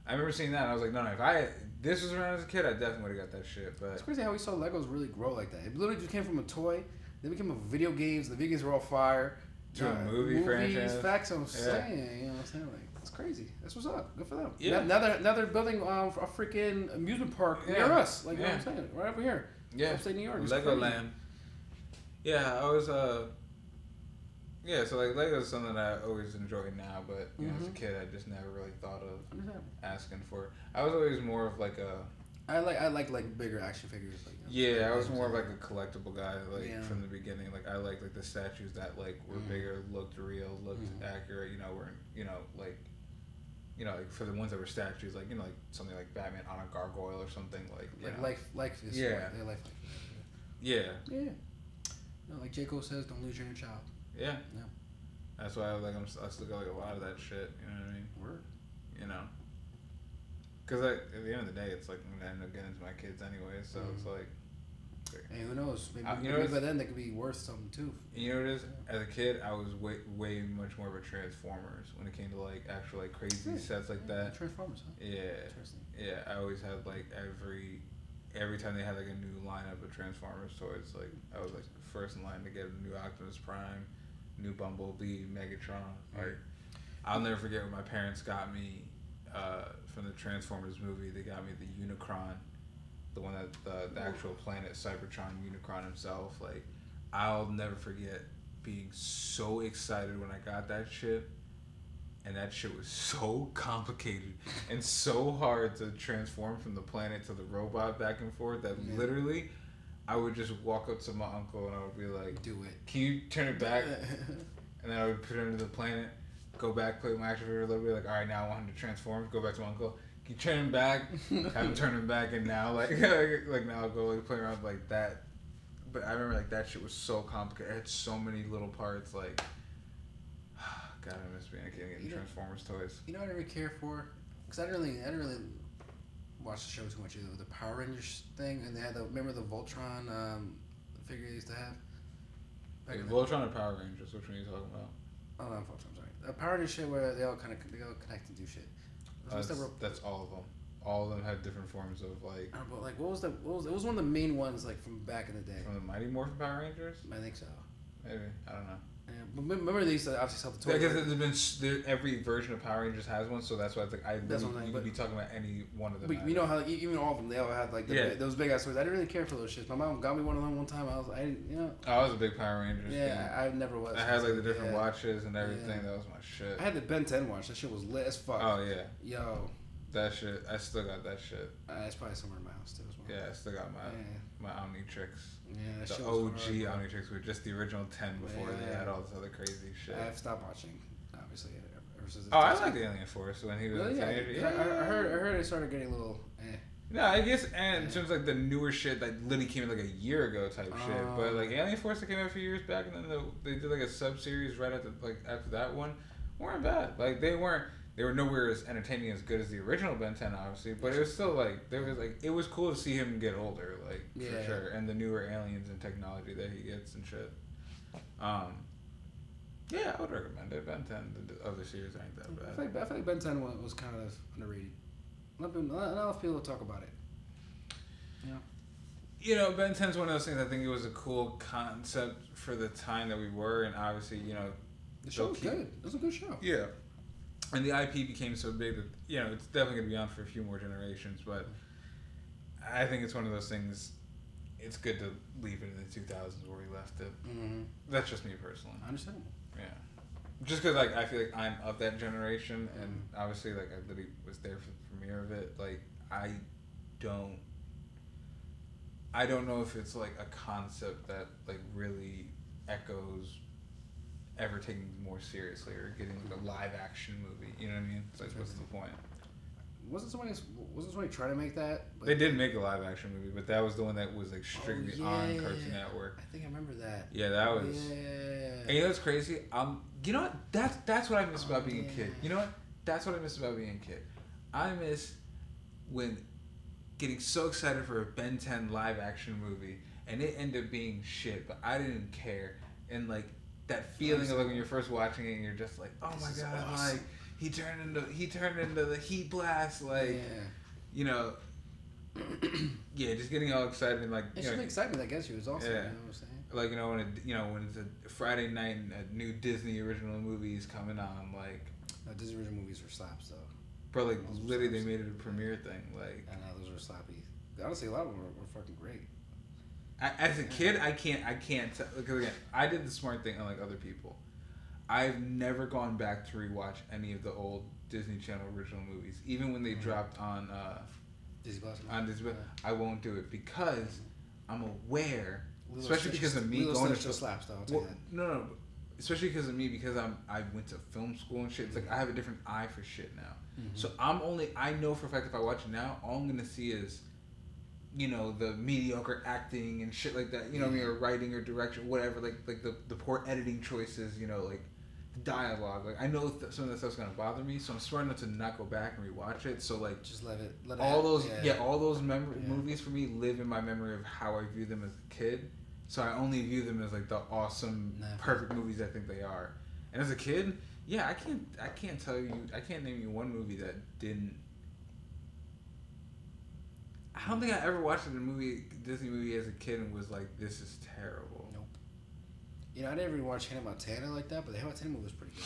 I remember seeing that and I was like, no, if this was around as a kid, I definitely would have got that shit. But it's crazy how we saw Legos really grow like that. It literally just came from a toy, then became a video games. The video games were all fire. To a movie franchise. Facts, I'm saying. You know what I'm saying? Like it's crazy. That's what's up. Good for them. Yeah. Now they're building a freaking amusement park near us. Like you know what I'm saying? Right over here. Yeah. Upstate New York. Legoland. Yeah, I was yeah, so like Lego is something that I always enjoy now, but you know, as a kid, I just never really thought of asking for. I was always more of like a. I like bigger action figures. Like, yeah, I was more of like a collectible guy, like from the beginning. Like I like the statues that like were bigger, looked real, looked accurate. You know, were like for the ones that were statues, like like something like Batman on a gargoyle or something like. Life is life. Yeah. Yeah. No, like J. Cole says, don't lose your inner child. Yeah. That's why I still got like a lot of that shit. You know what I mean? Word. You know. Because at the end of the day, it's like I'm gonna end up getting into my kids anyway. So it's like, monster. Hey, who knows? Maybe, You maybe by then they could be worth something too. You know what it is? As a kid, I was way much more of a Transformers when it came to like actual like crazy sets like that. Transformers, huh? Yeah. Interesting. Yeah, I always had like every time they had like a new lineup of Transformers toys, like I was like first in line to get a new Optimus Prime, new Bumblebee, Megatron. Like I'll never forget when my parents got me from the Transformers movie. They got me the Unicron, the one that the actual planet Cybertron Unicron himself. Like I'll never forget being so excited when I got that shit. And that shit was so complicated and so hard to transform from the planet to the robot back and forth that literally I would just walk up to my uncle and I would be like, do it. Can you turn it back? And then I would put it into the planet, go back, play with my action figure a little bit, like, all right, now I want him to transform, go back to my uncle. Can you turn him back? Have him turn him back, and now, like now I'll go like play around like that. But I remember like that shit was so complicated. It had so many little parts, like. God, I miss being a kid getting Transformers toys. You know what I didn't care for? Because I didn't really watch the show too much either. The Power Rangers thing, and they had remember the Voltron figure they used to have? Wait, Voltron or Power Rangers? Which one are you talking about? Oh, not Voltron, sorry. The Power Rangers shit where they all connect and do shit. That's all of them. All of them had different forms of like. But like, what was it was one of the main ones like from back in the day. From the Mighty Morphin Power Rangers? I think so. Maybe, I don't know. Yeah, but remember they used to obviously sell the toys. Yeah, because every version of Power Rangers has one, so that's why it's like you could be talking about any one of them. But you know how like, even all of them, they all had like those big ass toys. I didn't really care for those shits. My mom got me one of them one time. I was a big Power Rangers. Yeah, I never was. I had like the different watches and everything. Yeah. That was my shit. I had the Ben 10 watch. That shit was lit as fuck. Oh yeah. Yo. That shit, I still got that shit. It's probably somewhere in my house too. Yeah, I still got my Omnitrix. Yeah, the OG Omnitrix with just the original 10 before they had all this other crazy shit. I've stopped watching, obviously. I like Alien Force when he was a teenager. Yeah. I heard it started getting a little. No, I guess in terms of like the newer shit that literally came in like a year ago type shit. But like Alien Force that came out a few years back, and then they did like a sub series right after that one, weren't bad. Like they were nowhere as entertaining as good as the original Ben 10, obviously, but it was still like it was cool to see him get older, like for sure, and the newer aliens and technology that he gets and shit. Yeah, I would recommend it. Ben 10, the other series ain't that bad. I feel like Ben 10 was kind of underrated. Not enough people talk about it. Yeah. You know, Ben 10's one of those things. I think it was a cool concept for the time that we were, and obviously, the show was good. It was a good show. Yeah. And the IP became so big that, it's definitely going to be on for a few more generations. But I think it's one of those things, it's good to leave it in the 2000s where we left it. Mm-hmm. That's just me personally. Understandable. Yeah. Just because, I feel like I'm of that generation. And obviously, I literally was there for the premiere of it. I don't know if it's, a concept that, really echoes ever taken more seriously or getting a live action movie. You know what I mean? It's what's the point? Wasn't somebody trying to make that? They did make a live action movie, but that was the one that was strictly on Cartoon Network. I think I remember that. Yeah, that was. Yeah. And you know what's crazy? You know what? That's what I miss about being a kid. You know what? That's what I miss about being a kid. I miss when getting so excited for a Ben 10 live action movie and it ended up being shit, but I didn't care. And that feeling of when you're first watching it and you're just like, oh my god, awesome. He turned into the heat blast, just getting all excited and it's just excitement that gets you. It's awesome. Yeah. You know what I'm saying? When it's a Friday night and a new Disney original movie is coming on, Disney original movies were slaps though. Bro, literally they made it a premiere thing. I know those were slappy. Honestly, a lot of them were fucking great. As a kid, I can't tell, because again, I did the smart thing unlike other people. I've never gone back to rewatch any of the old Disney Channel original movies, even when they dropped on Disney Plus. On Disney Plus, I won't do it because I'm aware, especially because of me going to slaps though. I'll tell you that. No, especially because of me because I went to film school and shit. It's I have a different eye for shit now. Mm-hmm. So I know for a fact if I watch it now, all I'm gonna see is, the mediocre acting and shit like that. Or writing or direction, whatever. The poor editing choices. dialogue. Like I know some of that stuff's gonna bother me, so I'm smart enough to not go back and rewatch it. So like, just let it all those yeah. all those movies for me live in my memory of how I view them as a kid. So I only view them as like the awesome, perfect movies I think they are. And as a kid, yeah, I can't name you one movie that didn't. I don't think I ever watched a Disney movie as a kid and was like, this is terrible. Nope. You know, I didn't really watch Hannah Montana like that, but the Hannah Montana movie was pretty good.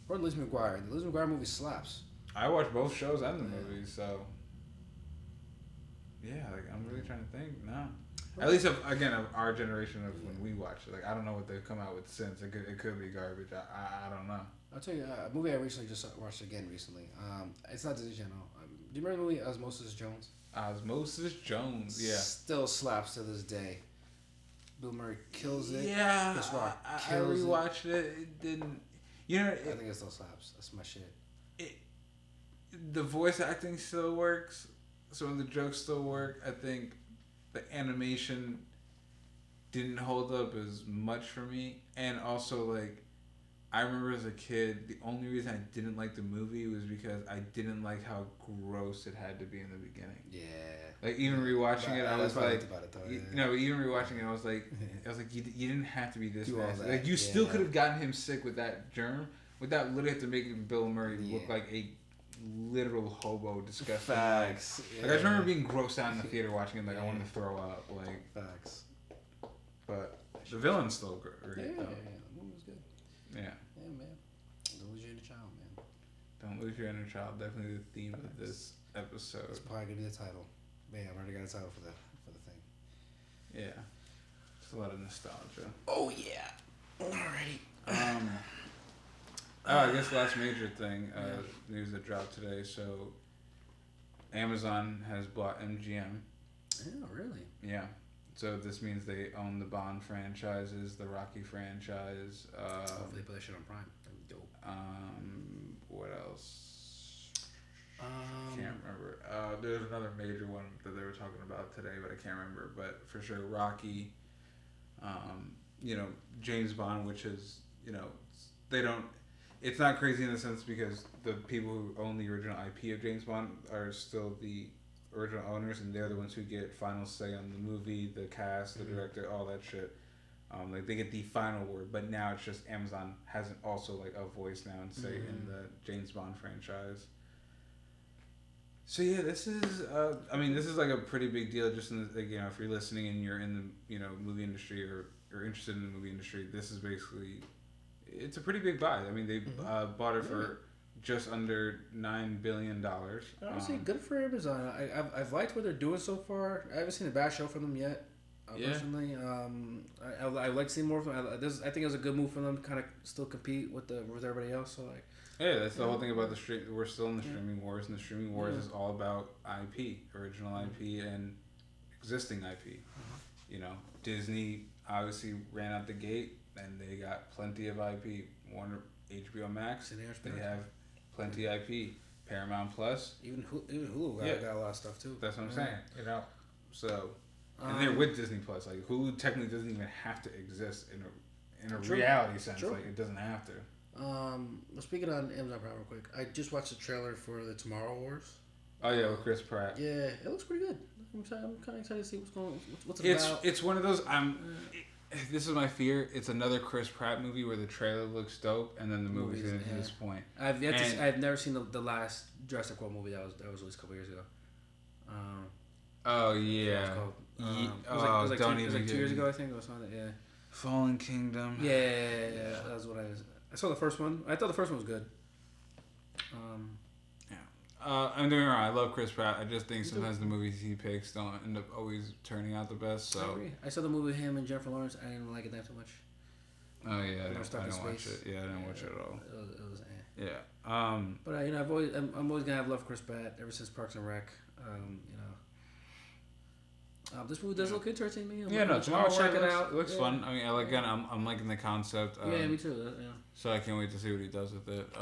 Or Lizzie McGuire. The Lizzie McGuire movie slaps. I watched both shows and the movies, so yeah, like I'm really trying to think. No, at least of our generation of when we watched it. Like I don't know what they've come out with since. It could be garbage. I don't know. I'll tell you a movie I recently just watched again recently. It's not Disney Channel. Do you remember the movie Osmosis Jones? Osmosis Jones, yeah. Still slaps to this day. Bill Murray kills it. Yeah, Chris Rock I rewatched it. It didn't. You know, I think it still slaps. That's my shit. The voice acting still works. Some of the jokes still work. I think the animation didn't hold up as much for me, and also like I remember as a kid, the only reason I didn't like the movie was because I didn't like how gross it had to be in the beginning. Yeah. Like even rewatching it, I was like, even rewatching it, I was like, you didn't have to be this nasty. Like you still could have gotten him sick with that germ, without literally have to make Bill Murray look like a literal hobo, disgusting. Facts. Like I just remember being grossed out in the theater watching it, like I wanted to throw up. Like facts. But the villain's still great. Yeah, the movie was good. Yeah. Yeah, man. Don't lose your inner child, man. Don't lose your inner child. Definitely the theme of this episode. It's probably gonna be the title. Man, I already got a title for the thing. Yeah. It's a lot of nostalgia. Oh yeah. Alrighty. I guess last major thing, news that dropped today. So, Amazon has bought MGM. Yeah, really? Yeah. So this means they own the Bond franchises, the Rocky franchise. Hopefully they put that shit on Prime. That'd be dope. What else? Can't remember. There's another major one that they were talking about today, but I can't remember. But for sure, Rocky. James Bond, which is, they don't. It's not crazy in the sense because the people who own the original IP of James Bond are still the original owners, and they're the ones who get final say on the movie, the cast, the director, all that shit. Like they get the final word, but now it's just Amazon has also like a voice now and say in the James Bond franchise. So yeah, this is this is like a pretty big deal. Just in the, if you're listening and you're in the movie industry or interested in the movie industry, this is basically. It's a pretty big buy. I mean, they bought it for just under $9 billion. Honestly, good for Amazon. I've liked what they're doing so far. I haven't seen a bad show from them yet. Personally, I like seeing more of them. I think it was a good move for them to kind of still compete with everybody else. So like, yeah, that's the whole thing about the stream. We're still in the streaming wars, and the streaming wars is all about IP, original IP, and existing IP. Disney obviously ran out the gate. And they got plenty of IP. Warner, HBO Max, they have plenty of IP. Paramount Plus, even Hulu got a lot of stuff too. That's what I'm saying. So, and they're with Disney Plus. Like Hulu technically doesn't even have to exist in a reality sense. Like it doesn't have to. Well, speaking on Amazon Prime real quick, I just watched the trailer for the Tomorrow Wars. Oh yeah, with Chris Pratt. Yeah, it looks pretty good. I'm kind of excited to see what's it about. It's one of those. This is my fear. It's another Chris Pratt movie where the trailer looks dope and then the movie's going to disappoint. I've never seen the last Jurassic World movie that was released a couple years ago. Oh yeah. It was like 2 years ago, I think. Or something. Yeah. Fallen Kingdom. Yeah. That was what I saw the first one. I thought the first one was good. I'm doing wrong. I love Chris Pratt. I just think sometimes the movies he picks don't end up always turning out the best. So I agree. I saw the movie with him and Jennifer Lawrence. I didn't like it that too much. Oh yeah, I didn't watch it. Yeah, I didn't watch it at all. It was Yeah. But I'm always gonna have love for Chris Pratt ever since Parks and Rec. This movie does look interesting to me. Tomorrow check it out. It looks fun. I mean, I'm liking the concept. Yeah, me too. So I can't wait to see what he does with it.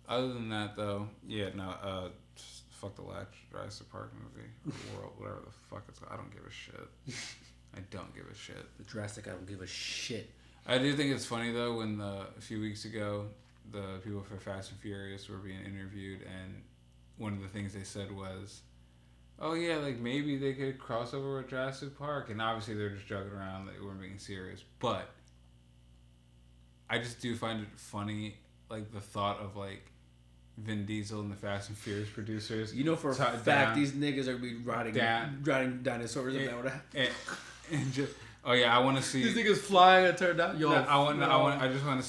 Other than that, though, just fuck the Jurassic Park movie, or World, whatever the fuck it's called. I don't give a shit. I don't give a shit. The Jurassic, I don't give a shit. I do think it's funny though when a few weeks ago the people for Fast and Furious were being interviewed, and one of the things they said was, "Oh yeah, like maybe they could cross over with Jurassic Park," and obviously they're just joking around, like they weren't being serious. But I just do find it funny, like the thought of like Vin Diesel and the Fast and Furious producers. You know for a fact these niggas are be riding dinosaurs if that would happen. And just, oh yeah, I want to see these niggas flying and turn down. Yo, I just want to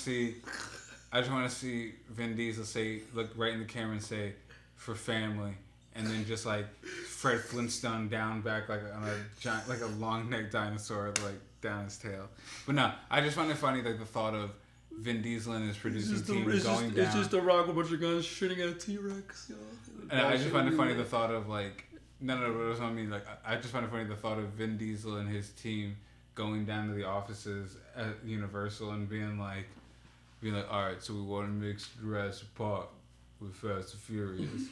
see Vin Diesel say, look right in the camera and say, "For family," and then just like Fred Flintstone down back like on a giant, like a long necked dinosaur like down his tail. But no, I just find it funny like the thought of Vin Diesel and his producing team going down. It's just a rock with a bunch of guns shooting at a T-Rex. And I just find it funny the thought of like no, that's what I mean. Like I just find it funny the thought of Vin Diesel and his team going down to the offices at Universal and being like, all right, so we want to mix Jurassic Park with Fast and Furious,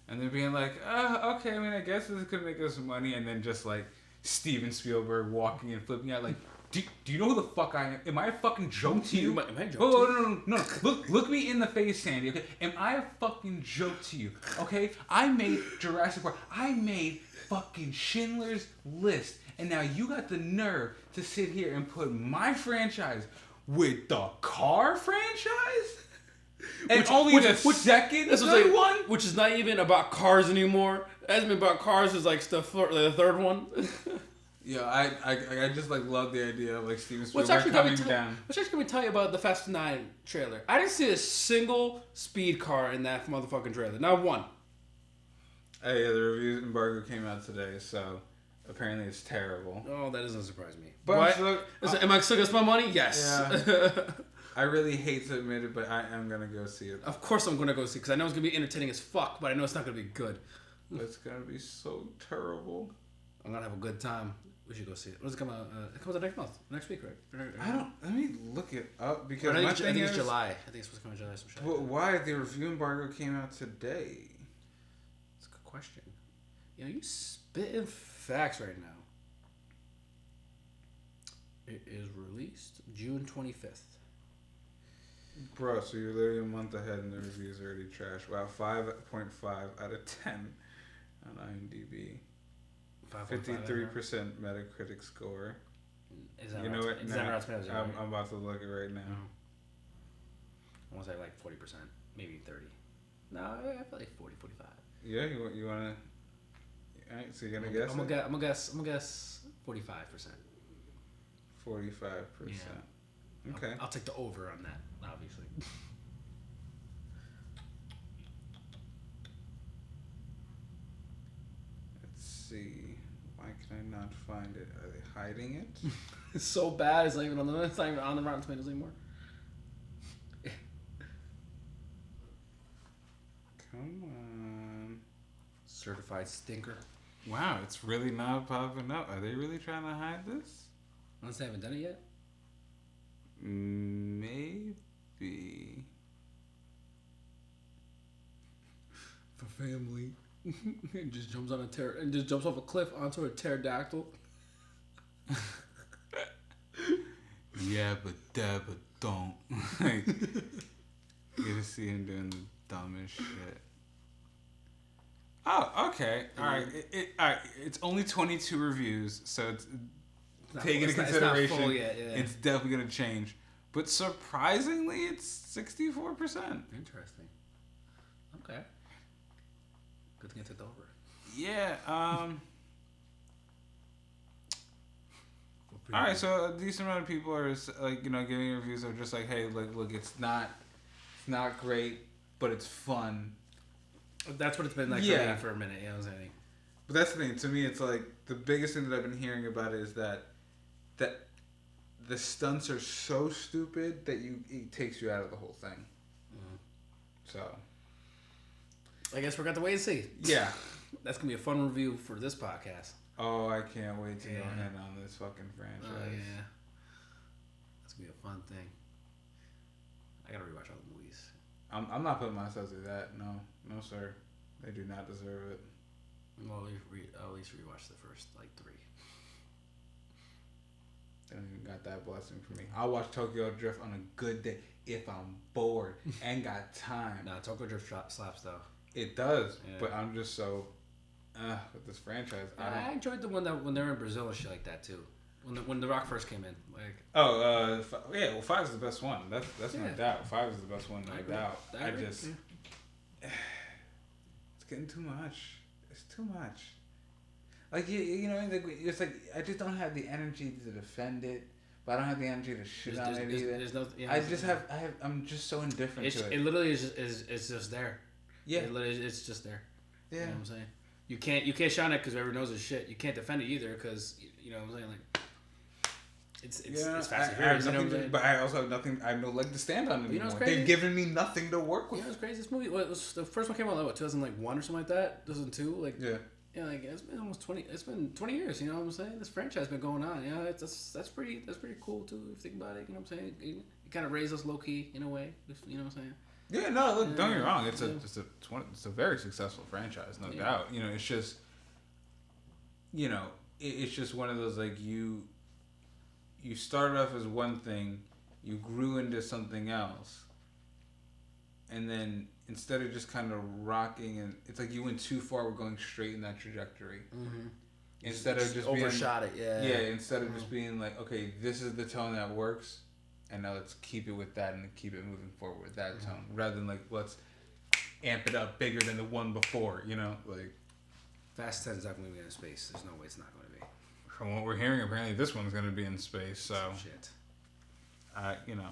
and then being like, okay, I mean, I guess this could make us some money, and then just like Steven Spielberg walking and flipping out like. Do you know who the fuck I am? Am I a fucking joke to you? Am I a joke to you? No. Look me in the face, Sandy. Okay, am I a fucking joke to you? Okay, I made Jurassic Park. I made fucking Schindler's List, and now you got the nerve to sit here and put my franchise with the car franchise, and second one, which is not even about cars anymore. It hasn't been about cars since like the third one. Yeah, I just like love the idea of like Steven Spielberg coming down. What's actually going to tell you about the Fast 9 trailer? I didn't see a single speed car in that motherfucking trailer. Not one. Hey, yeah, the review embargo came out today, so apparently it's terrible. Oh, that doesn't surprise me. But am I still going to spend money? Yes. Yeah. I really hate to admit it, but I am going to go see it. Of course I'm going to go see it, because I know it's going to be entertaining as fuck, but I know it's not going to be good. It's going to be so terrible. I'm going to have a good time. We should go see it. When does it come out? It comes out next week, right? I don't. Let me look it up because I think it's July. I think it's supposed to come out July. Some shit. But why the review embargo came out today? That's a good question. You know, you spitting facts right now. It is released June 25th. Bro, so you're literally a month ahead and the reviews are already trash. Wow, 5.5 out of 10 on IMDb. 53% Metacritic score. Is that you know what? I'm about to look it right now. I want to say like 40%, maybe 30. No, I feel like 40, 45. Yeah, you want to? All right, so you're gonna guess? I'm gonna guess 45%. 45%. Yeah. Okay. I'll take the over on that, obviously. Let's see. Why can I not find it? Are they hiding it? It's so bad. It's not even on the Rotten Tomatoes anymore. Come on. Certified stinker. Wow, it's really not popping up. Are they really trying to hide this? Unless they haven't done it yet. Maybe. For family. And just jumps on just jumps off a cliff onto a pterodactyl. Yeah, but don't. Like, you get to see him doing the dumbest shit. Oh, okay. All right. All right. It's only 22 reviews, so it's taking into consideration. It's not full yet, yeah. It's definitely gonna change, but surprisingly, it's 64%. Interesting. Okay. Good thing I took the over. Yeah. All right. So a decent amount of people are like, giving reviews of just like, hey, like, look, it's not great, but it's fun. That's what it's been like for a minute. Yeah, I was saying. But that's the thing. To me, it's like the biggest thing that I've been hearing about it is that the stunts are so stupid that it takes you out of the whole thing. Mm-hmm. So. I guess we're going to wait and see. Yeah. That's going to be a fun review for this podcast. Oh, I can't wait to go in on this fucking franchise. Oh, yeah. That's going to be a fun thing. I got to rewatch all the movies. I'm not putting myself through that. No, sir. They do not deserve it. Well, I'll at least rewatch the first, 3. They don't even got that blessing for me. I'll watch Tokyo Drift on a good day if I'm bored and got time. Nah, Tokyo Drift slaps though. It does, but I'm just so with this franchise. I enjoyed the one that when they were in Brazil and shit like that too. When the Rock first came in, like. Well, 5 is the best one. That's no doubt. 5 is the best one, no doubt. I just it's getting too much. It's too much. Like you know, it's like I just don't have the energy to defend it, but I don't have the energy to shit on it either. There's no, I'm just so indifferent to it. It literally is just there. Yeah, it's just there. Yeah, you know what I'm saying. You can't shine it because everyone knows it's shit. You can't defend it either because you know what I'm saying. Like it's fast and furious. You know what I'm saying? But I also have nothing. I have no leg to stand on anymore. You know what's crazy? They've given me nothing to work with. You know what's crazy? This movie, the first one came out like 2001 or something like that. 2002, like yeah. Yeah, like it's been almost 20. It's been 20 years. You know what I'm saying? This franchise been going on. You know, that's pretty cool too. If you think about it, you know what I'm saying? It kind of raised us low key in a way. You know what I'm saying? Yeah, no, look, don't get me wrong. It's a very successful franchise, no doubt. You know, it's just, you know, it's just one of those like you started off as one thing, you grew into something else, and then instead of just kind of rocking, and it's like you went too far. We're going straight in that trajectory. Mm-hmm. Instead of just overshot it, yeah. Yeah, instead of just being like, okay, this is the tone that works, and now let's keep it with that and keep it moving forward with that tone, rather than like let's amp it up bigger than the one before. You know, like Fast 10 is not going to be in space. There's no way it's not going to be. From what we're hearing, apparently this one's going to be in space. So shit. You know.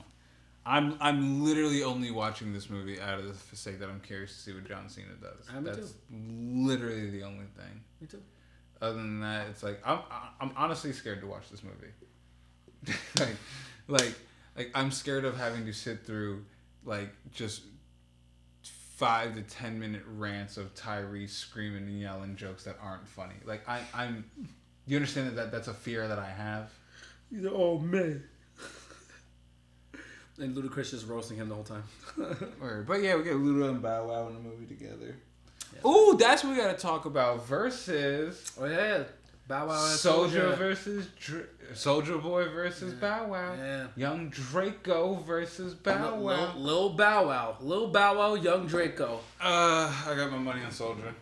I'm literally only watching this movie out of the sake that I'm curious to see what John Cena does. That's literally the only thing. Me too. Other than that, it's like I'm honestly scared to watch this movie. like I'm scared of having to sit through like just 5 to 10 minute rants of Tyrese screaming and yelling jokes that aren't funny. Like I'm. You understand that's a fear that I have. He's like, oh man. And Ludacris just roasting him the whole time. But yeah, we get Luda and Bow Wow in a movie together. Yeah. Ooh, that's what we gotta talk about. Versus. Oh yeah, Bow Wow and Soulja versus Soulja Boy versus Bow Wow. Yeah. Young Draco versus Bow Wow. Lil Bow Wow, Young Draco. I got my money on Soulja.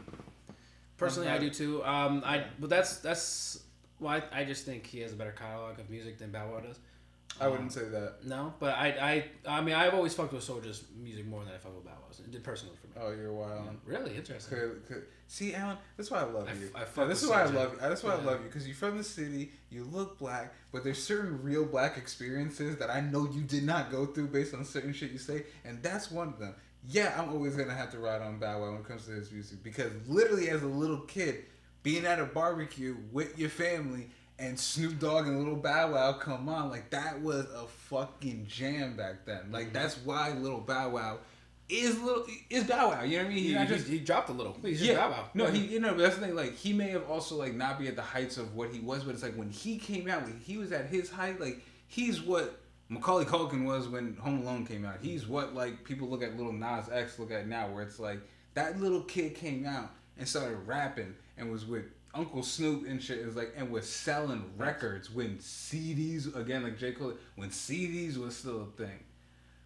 Personally, I do too. But that's why I just think he has a better catalog of music than Bow Wow does. I wouldn't say that. No, but I mean, I've always fucked with Soulja's music more than I fuck with Bow Wow's. It did personally for me. Oh, you're wild. Yeah, really interesting. See, Alan, that's why I love you. This is why I love you. That's why I love you, because you're from the city, you look black, but there's certain real black experiences that I know you did not go through based on certain shit you say, and that's one of them. Yeah, I'm always going to have to ride on Bow Wow when it comes to his music, because literally as a little kid, being at a barbecue with your family and Snoop Dogg and Little Bow Wow come on, like that was a fucking jam back then. Like that's why Little Bow Wow is Bow Wow. You know what I mean? He dropped a little. He's just Bow Wow. No, but that's the thing. Like he may have also like not be at the heights of what he was, but it's like when he came out, when he was at his height, like he's what Macaulay Culkin was when Home Alone came out. He's what like people look at Lil Nas X look at now, where it's like that little kid came out and started rapping and was with Uncle Snoop and shit, is like, and was selling records when CDs, again, like J. Cole, when CDs was still a thing.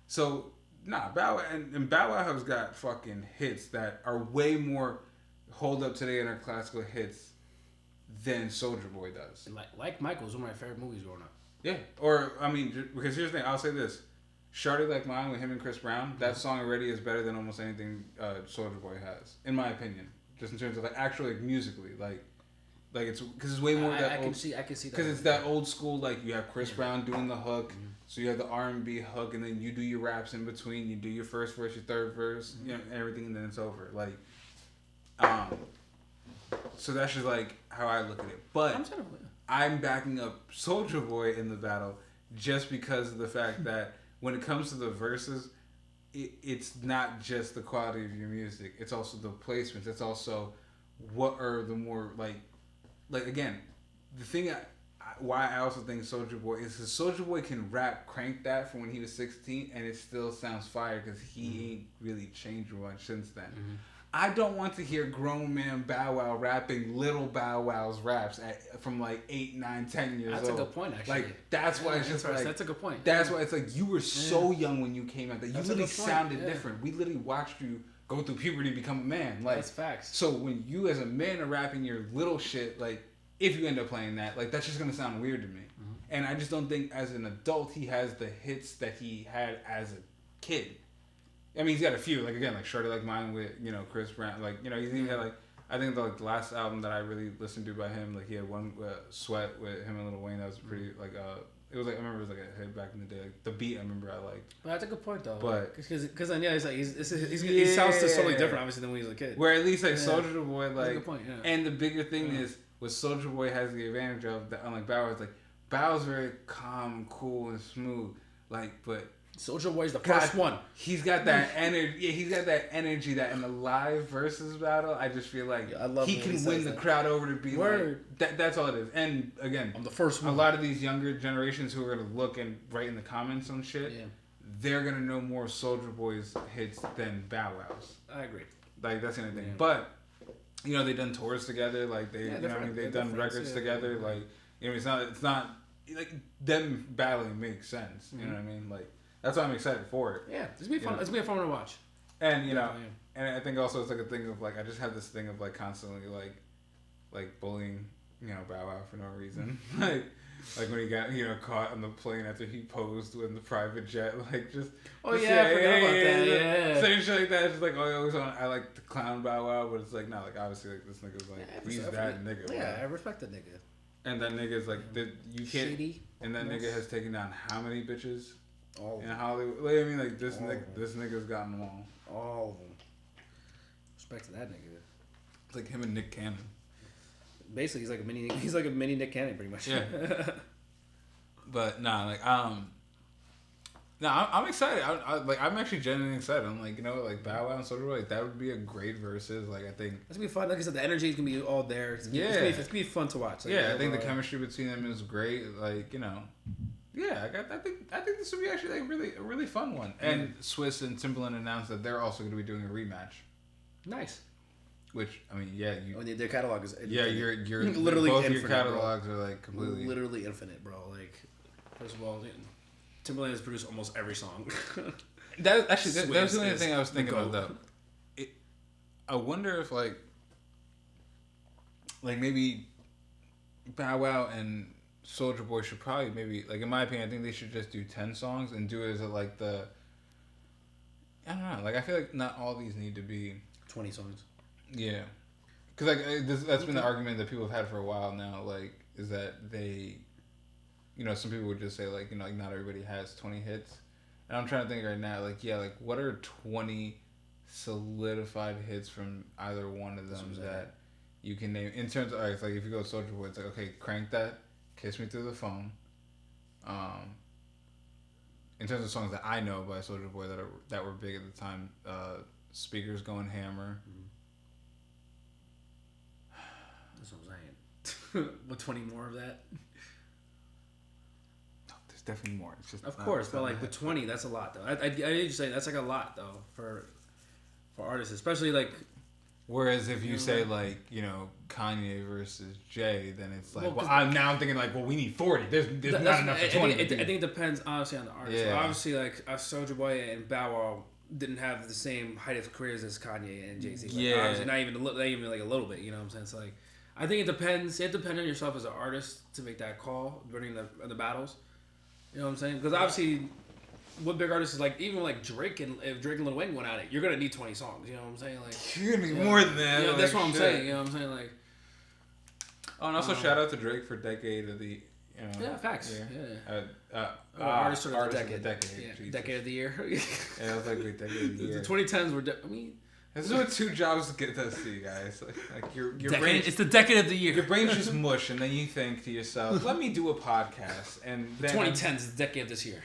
So, Bow Wow, and Bow Wow has got fucking hits that are way more hold up today in our classical hits than Soulja Boy does. And like Michael was one of my favorite movies growing up. Yeah, or, I mean, because here's the thing, I'll say this. Shawty Like Mine with him and Chris Brown, that song already is better than almost anything Soulja Boy has, in my opinion. Just in terms of, like, actually, like, musically, like it's because it's way more I can see that because it's that old school, like you have Chris Brown doing the hook, so you have the R&B hook, and then you do your raps in between, you do your first verse, your third verse, you know, everything, and then it's over. Like, so that's just like how I look at it. But I'm backing up Soulja Boy in the battle just because of the fact that when it comes to the verses, it's not just the quality of your music, it's also the placements, it's also what are the more like again, the thing why I also think Soulja Boy is because Soulja Boy can rap crank that from when he was 16 and it still sounds fire because he ain't really changed much since then. I don't want to hear grown man Bow Wow rapping little Bow Wow's raps from like 8, 9, 10 years old. That's a good point, actually. Like that's why it's just like that's a good point. That's why it's like you were so young when you came out that you literally sounded different. We literally watched you go through puberty, become a man. Like that's facts. So when you as a man are rapping your little shit, like if you end up playing that, like that's just gonna sound weird to me. Mm-hmm. And I just don't think as an adult he has the hits that he had as a kid. I mean, he's got a few, like again, like Shorty Like Mine with, you know, Chris Brown, like, you know, he's even got like, I think the last album that I really listened to by him, like he had one Sweat with him and Lil Wayne that was pretty like it was like I remember it was like a hit back in the day. Like the beat I remember I liked. But that's a good point though. But because then he's like he sounds totally different obviously than when he was a kid. Where at least like Soulja Boy like. That's a good point. Yeah. And the bigger thing is what Soulja Boy has the advantage of that unlike Bow is like Bow's very calm, cool, and smooth. Like but. Soulja Boy's the first one. He's got that energy. Yeah, he's got that energy that in the live versus battle, I just feel like he can win the crowd over to be like that. That's all it is. And again, I'm the first one. A lot of these younger generations who are gonna look and write in the comments on shit, they're gonna know more Soulja Boy's hits than Bow Wow's. I agree. Like that's the only thing. Yeah. But you know they've done tours together. Like they, you know, what I mean, they've done records together. Yeah. Like you know, it's not like them battling makes sense. You know what I mean? Like. That's why I'm excited for it. Yeah, it's gonna be fun. It's gonna be a fun one to watch. And you know, and I think also it's like a thing of like I just have this thing of like constantly like bullying, you know, Bow Wow for no reason. like when he got caught on the plane after he posed with the private jet, like just I forgot about that. Yeah, saying shit like that. It's just like I like the clown Bow Wow, but it's like not like obviously like this nigga's like he's that nigga. Yeah, I respect that nigga. And that nigga's like you can't. Shady. And that nigga has taken down how many bitches? All in Hollywood. Like, I mean, like this nigga's gotten them all. All of them. Respect to that nigga. It's like him and Nick Cannon. Basically, he's like a mini Nick Cannon, pretty much. Yeah. But nah, like I'm excited. I'm actually genuinely excited. I'm like, you know, like Bow Wow and Soulja Boy, like that would be a great versus. Like I think it's gonna be fun. Like I said, the energy is gonna be all there. It's gonna be fun to watch. Like, I think the chemistry between them is great. Like you know. Yeah, I think this would be actually like a really fun one. And Swiss and Timbaland announced that they're also going to be doing a rematch. Nice. Which I mean, their catalog is infinite. You're literally both infinite, your catalogs are like completely literally infinite, bro. Like first of all, Timbaland has produced almost every song. that was the only thing I was thinking of though. I wonder if like maybe Bow Wow and Soulja Boy should probably maybe like in my opinion I think they should just do 10 songs and do it as like the I don't know like I feel like not all these need to be 20 songs. Yeah, because like that's been the argument that people have had for a while now. Like is that they, you know, some people would just say like you know like not everybody has 20 hits, and I'm trying to think right now like like what are 20 solidified hits from either one of them that you can name in terms of it's like if you go to Soulja Boy it's like okay Crank That. Kiss Me Through the Phone. In terms of songs that I know by Soulja Boy that were big at the time, Speakers Going Hammer. That's what I'm saying. With 20 more of that? No, there's definitely more. It's just of course, but like with 20, that's a lot though. I need to say that's like a lot though for artists, especially like. Whereas if you say like you know Kanye versus Jay, then it's like I'm thinking like we need 40. There's not enough for 20. I think it depends honestly on the artist. Yeah. So obviously like Soulja Boy and Bow Wow didn't have the same height of careers as Kanye and Jay-Z. Like, yeah. Obviously not even like a little bit. You know what I'm saying? It's like I think it depends. It depends on yourself as an artist to make that call during the battles. You know what I'm saying? Because obviously. What big artists is like even like Drake and if Drake and Lil Wayne went at it, you're gonna need 20 songs. You know what I'm saying? Like you're gonna need more than that. Like, that's what I'm saying. You know what I'm saying? Like. Oh, and also shout out to Drake for Decade of the. Facts. Yeah. Artist of the Decade. Yeah, Decade of the Year. Yeah, it was like Decade of the Year. The 2010s were. This is what 2 jobs get us to you guys. Like your brain. It's the Decade of the Year. Your brain's just mush, and then you think to yourself, "Let me do a podcast." And then 2010s is the decade of this year.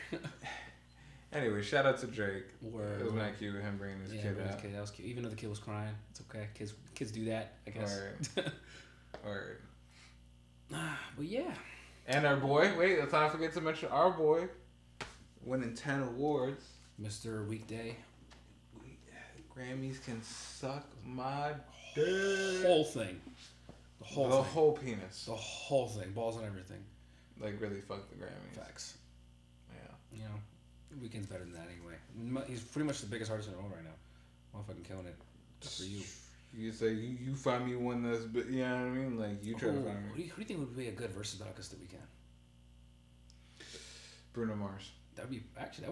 Anyway, shout out to Drake. Word. It was not cute with him bringing his kid out. That was cute. Even though the kid was crying, it's okay. Kids do that, I guess. Word. But yeah. And our boy, let's not forget to mention our boy, winning 10 awards. Mr. Weekday. Grammys can suck my dick. Whole thing. The whole penis. The whole thing. Balls and everything. Like, really fuck the Grammys. Facts. Yeah. You know, Weeknd's better than that anyway. He's pretty much the biggest artist in the world right now. Motherfucking killing it. Just for you. You say, you find me one that's, you know what I mean? Like, you try to find me. Who do you think would be a good versus battle against The Weeknd? Bruno Mars. That would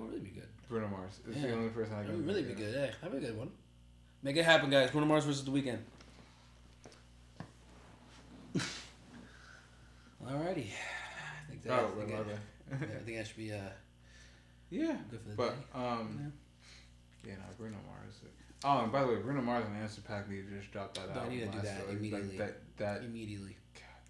really be good. Bruno Mars. It's the only person I can. That would really be good. Yeah, that'd be a good one. Make it happen, guys. Bruno Mars versus The Weeknd. Alrighty. I think that should be yeah. good for the but day. Bruno Mars. Oh, and by the way, Bruno Mars and Anderson .Paak need to just drop that album. I need to do that immediately. Immediately.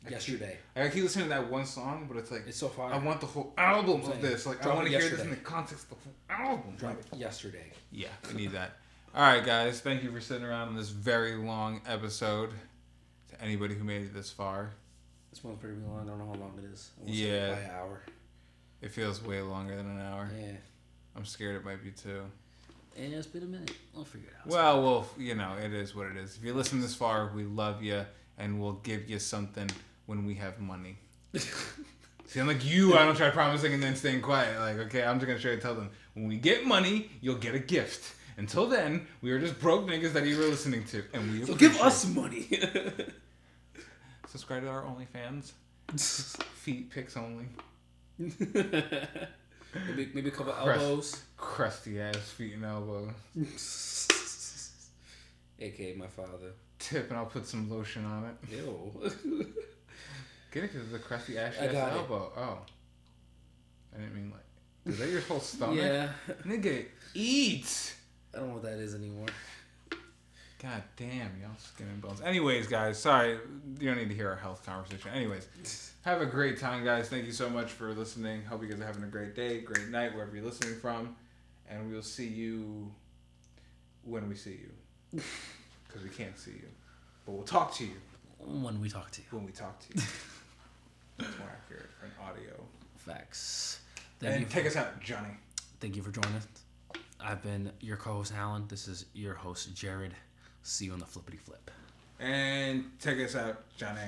Yesterday. I keep listening to that one song, but it's like it's so far. I want the whole album of this. Like, I want to hear this in the context of the whole album. Drop it yesterday. Yeah, we need that. All right, guys. Thank you for sitting around in this very long episode. To anybody who made it this far. This one's pretty long. I don't know how long it is. Yeah. By an hour. It feels way longer than an hour. Yeah. I'm scared it might be too. Yeah, it's been a minute. I'll figure it out. Well, it is what it is. If you listen this far, we love you, and we'll give you something when we have money. See, I'm like you. I don't try promising and then staying quiet. Like, okay, I'm just gonna try to tell them when we get money, you'll get a gift. Until then, we are just broke niggas that you were listening to, and we. So give us money. Subscribe to our OnlyFans. Feet pics only. maybe a couple elbows. Crusty ass feet and elbows. AKA my father. Tip, and I'll put some lotion on it. Ew. Get it? Because it's a crusty ass elbow. Oh. I didn't mean like. Is that your whole stomach? Yeah. Nigga, eat! I don't know what that is anymore. God damn, y'all skin and bones. Anyways, guys, sorry. You don't need to hear our health conversation. Anyways, have a great time, guys. Thank you so much for listening. Hope you guys are having a great day, great night, wherever you're listening from. And we'll see you when we see you. Because we can't see you. But we'll talk to you. When we talk to you. When we talk to you. That's more accurate for an audio. Facts. Take us out, Johnny. Thank you for joining us. I've been your co-host, Alan. This is your host, Jared. See you on the flippity flip. And take us out, Johnny.